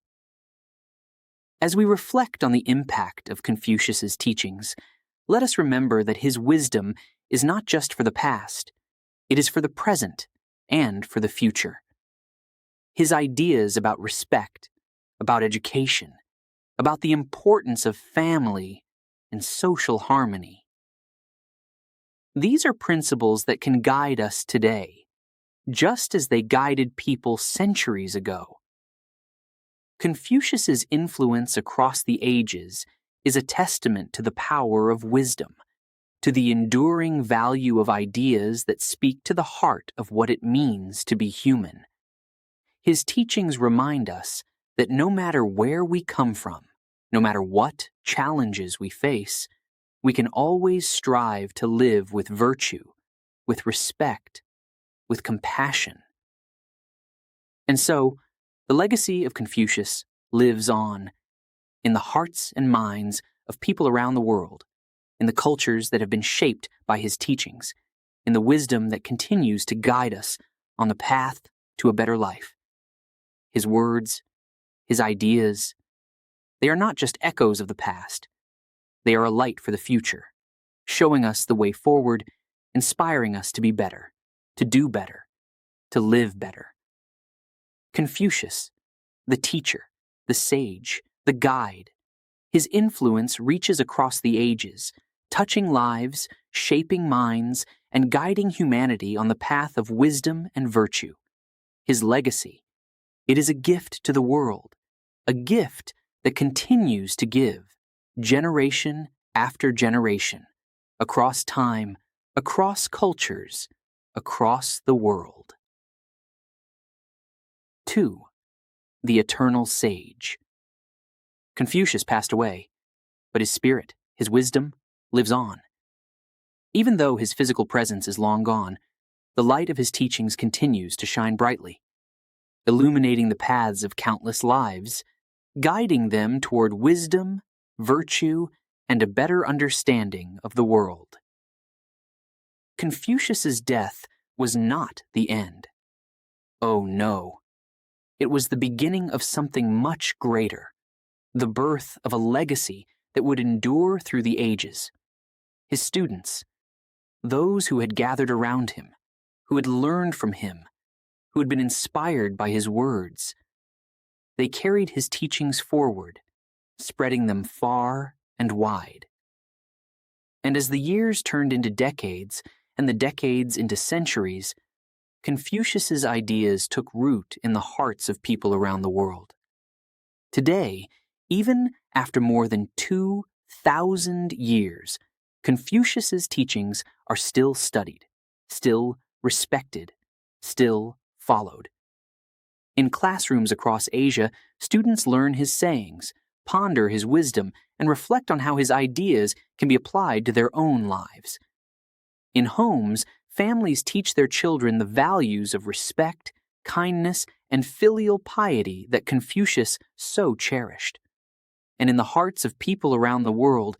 As we reflect on the impact of Confucius's teachings, let us remember that his wisdom is not just for the past, it is for the present and for the future. His ideas about respect, about education, about the importance of family and social harmony. These are principles that can guide us today, just as they guided people centuries ago. Confucius's influence across the ages is a testament to the power of wisdom, to the enduring value of ideas that speak to the heart of what it means to be human. His teachings remind us that no matter where we come from, no matter what challenges we face, we can always strive to live with virtue, with respect, with compassion. And so, the legacy of Confucius lives on in the hearts and minds of people around the world, in the cultures that have been shaped by his teachings, in the wisdom that continues to guide us on the path to a better life. His words, his ideas, they are not just echoes of the past. They are a light for the future, showing us the way forward, inspiring us to be better, to do better, to live better. Confucius, the teacher, the sage, the guide, his influence reaches across the ages, touching lives, shaping minds, and guiding humanity on the path of wisdom and virtue. His legacy, it is a gift to the world, a gift that continues to give, generation after generation, across time, across cultures, across the world. 2. The eternal sage. Confucius passed away, but his spirit, his wisdom, lives on. Even though his physical presence is long gone, the light of his teachings continues to shine brightly, illuminating the paths of countless lives, guiding them toward wisdom, virtue, and a better understanding of the world. Confucius's death was not the end. Oh no. It was the beginning of something much greater, the birth of a legacy that would endure through the ages. His students, those who had gathered around him, who had learned from him, who had been inspired by his words, they carried his teachings forward, spreading them far and wide. And as the years turned into decades and the decades into centuries, Confucius's ideas took root in the hearts of people around the world. Today, even after more than 2,000 years, Confucius's teachings are still studied, still respected, still followed. In classrooms across Asia, students learn his sayings, ponder his wisdom, and reflect on how his ideas can be applied to their own lives. In homes, families teach their children the values of respect, kindness, and filial piety that Confucius so cherished. And in the hearts of people around the world,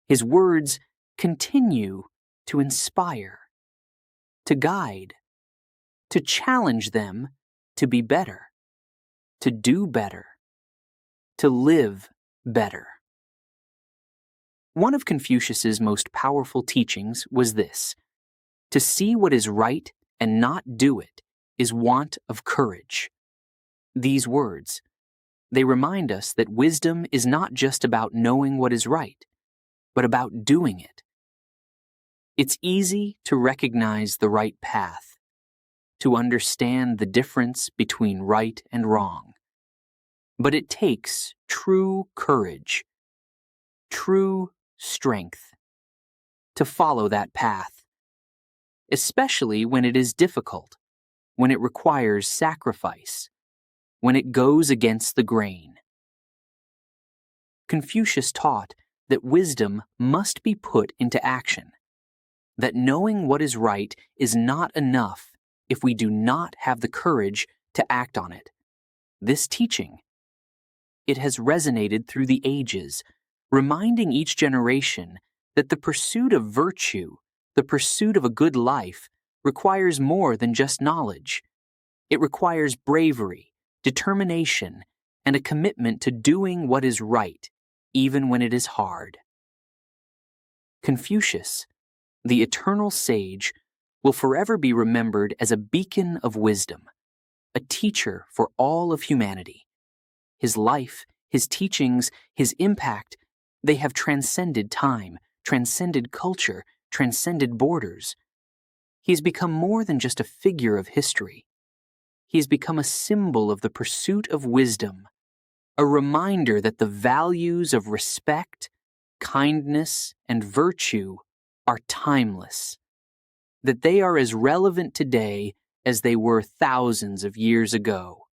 his words continue to inspire, to guide, to challenge them to be better, to do better, to live better. One of Confucius's most powerful teachings was this: to see what is right and not do it is want of courage. These words, they remind us that wisdom is not just about knowing what is right, but about doing it. It's easy to recognize the right path, to understand the difference between right and wrong. But it takes true courage, true strength, to follow that path, especially when it is difficult, when it requires sacrifice, when it goes against the grain. Confucius taught that wisdom must be put into action, that knowing what is right is not enough if we do not have the courage to act on it. This teaching, it has resonated through the ages, reminding each generation that the pursuit of virtue, the pursuit of a good life, requires more than just knowledge. It requires bravery, determination, and a commitment to doing what is right, even when it is hard. Confucius, the eternal sage, will forever be remembered as a beacon of wisdom, a teacher for all of humanity. His life, his teachings, his impact, they have transcended time, transcended culture, transcended borders. He has become more than just a figure of history. He has become a symbol of the pursuit of wisdom, a reminder that the values of respect, kindness, and virtue are timeless, that they are as relevant today as they were thousands of years ago.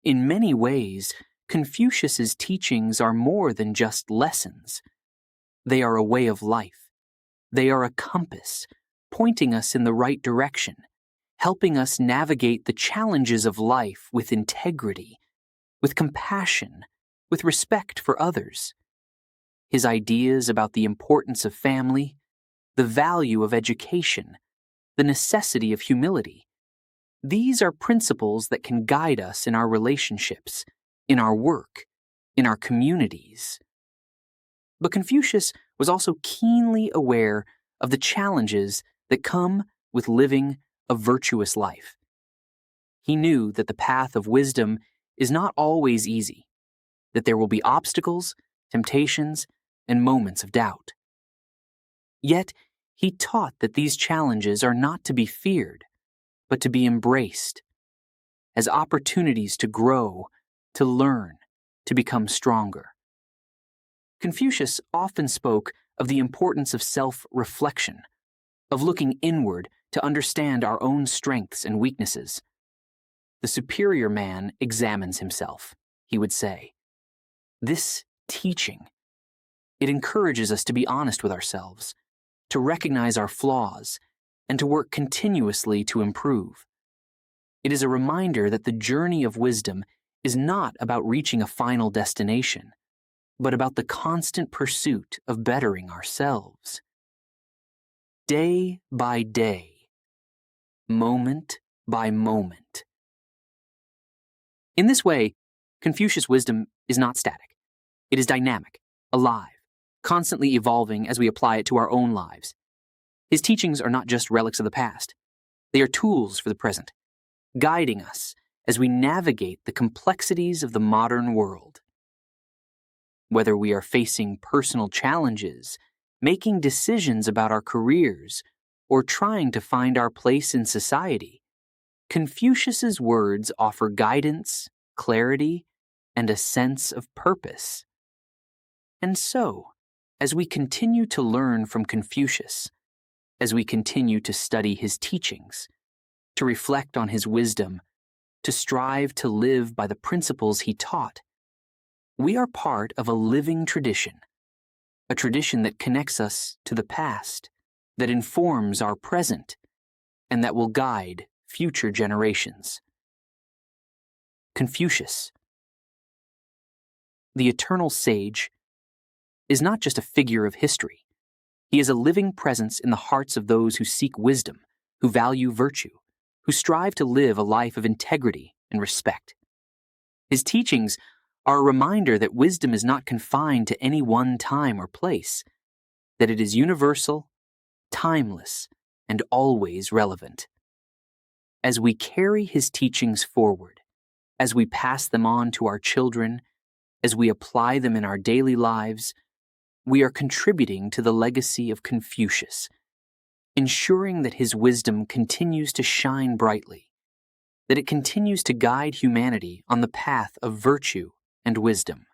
In many ways, Confucius's teachings are more than just lessons. They are a way of life. They are a compass, pointing us in the right direction, helping us navigate the challenges of life with integrity, with compassion, with respect for others. His ideas about the importance of family, the value of education, the necessity of humility, these are principles that can guide us in our relationships, in our work, in our communities. But Confucius was also keenly aware of the challenges that come with living a virtuous life. He knew that the path of wisdom is not always easy, that there will be obstacles, temptations, and moments of doubt. Yet, he taught that these challenges are not to be feared, but to be embraced as opportunities to grow, to learn, to become stronger. Confucius often spoke of the importance of self-reflection, of looking inward to understand our own strengths and weaknesses. The superior man examines himself, he would say. This teaching, it encourages us to be honest with ourselves, to recognize our flaws, and to work continuously to improve. It is a reminder that the journey of wisdom is not about reaching a final destination, but about the constant pursuit of bettering ourselves. Day by day, moment by moment. In this way, Confucius' wisdom is not static. It is dynamic, alive, constantly evolving as we apply it to our own lives. His teachings are not just relics of the past. They are tools for the present, guiding us as we navigate the complexities of the modern world. Whether we are facing personal challenges, making decisions about our careers, or trying to find our place in society, Confucius's words offer guidance, clarity, and a sense of purpose. And so, as we continue to learn from Confucius, as we continue to study his teachings, to reflect on his wisdom, to strive to live by the principles he taught, we are part of a living tradition, a tradition that connects us to the past, that informs our present, and that will guide future generations. Confucius, the eternal sage, is not just a figure of history. He is a living presence in the hearts of those who seek wisdom, who value virtue, who strive to live a life of integrity and respect. His teachings are a reminder that wisdom is not confined to any one time or place, that it is universal, timeless, and always relevant. As we carry his teachings forward, as we pass them on to our children, as we apply them in our daily lives, we are contributing to the legacy of Confucius, ensuring that his wisdom continues to shine brightly, that it continues to guide humanity on the path of virtue and wisdom.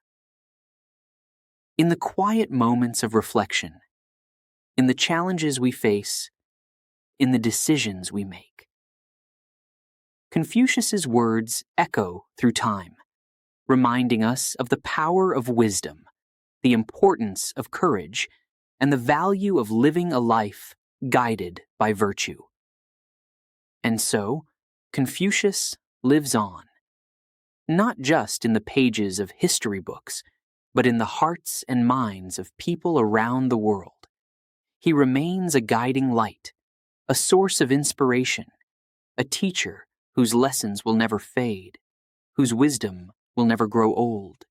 In the quiet moments of reflection, in the challenges we face, in the decisions we make, Confucius's words echo through time, reminding us of the power of wisdom, the importance of courage, and the value of living a life guided by virtue. And so, Confucius lives on, not just in the pages of history books, but in the hearts and minds of people around the world. He remains a guiding light, a source of inspiration, a teacher whose lessons will never fade, whose wisdom will never grow old.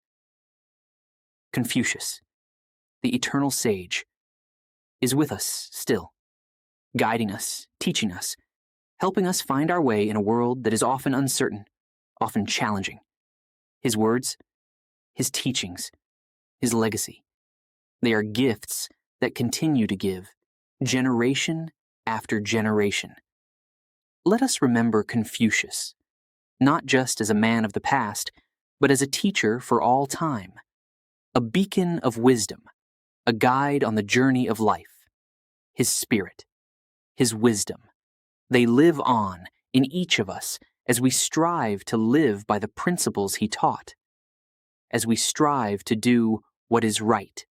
Confucius, the eternal sage, is with us still, guiding us, teaching us, helping us find our way in a world that is often uncertain, often challenging. His words, his teachings, his legacy, they are gifts that continue to give, generation after generation. Let us remember Confucius, not just as a man of the past, but as a teacher for all time, a beacon of wisdom, a guide on the journey of life. His spirit, his wisdom, they live on in each of us as we strive to live by the principles he taught, as we strive to do what is right,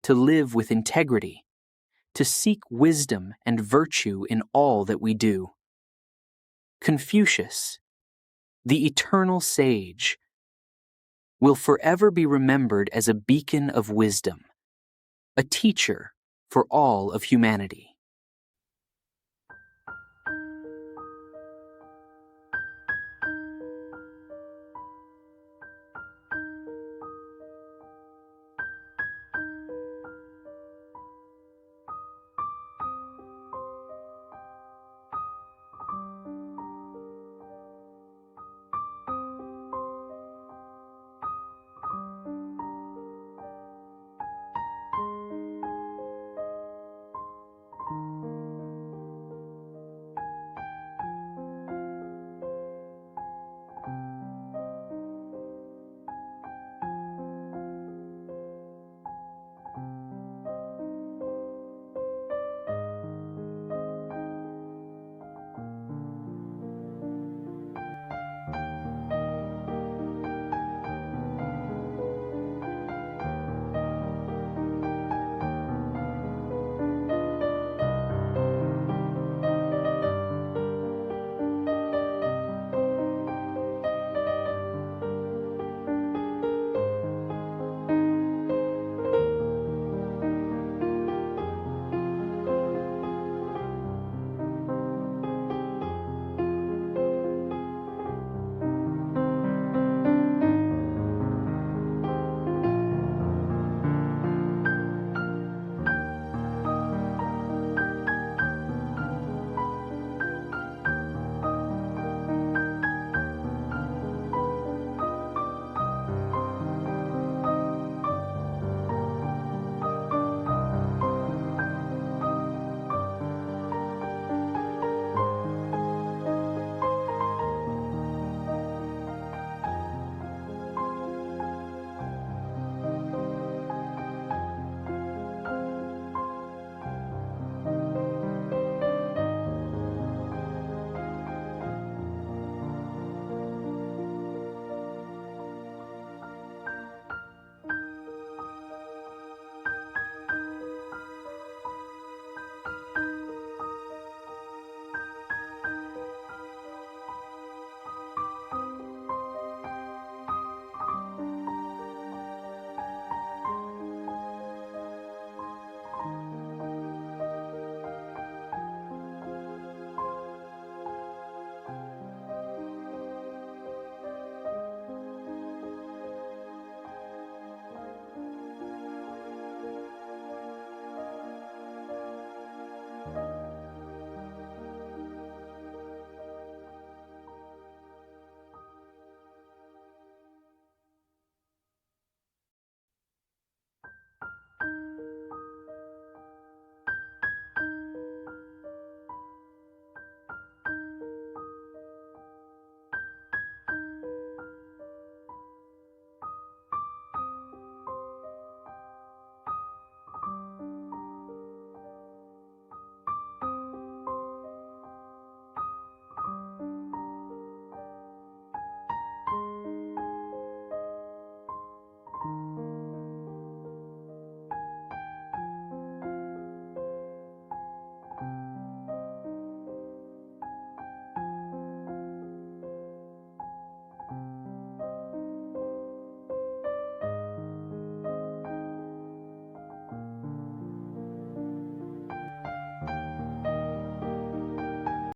to live with integrity, to seek wisdom and virtue in all that we do. Confucius, the eternal sage, will forever be remembered as a beacon of wisdom, a teacher for all of humanity.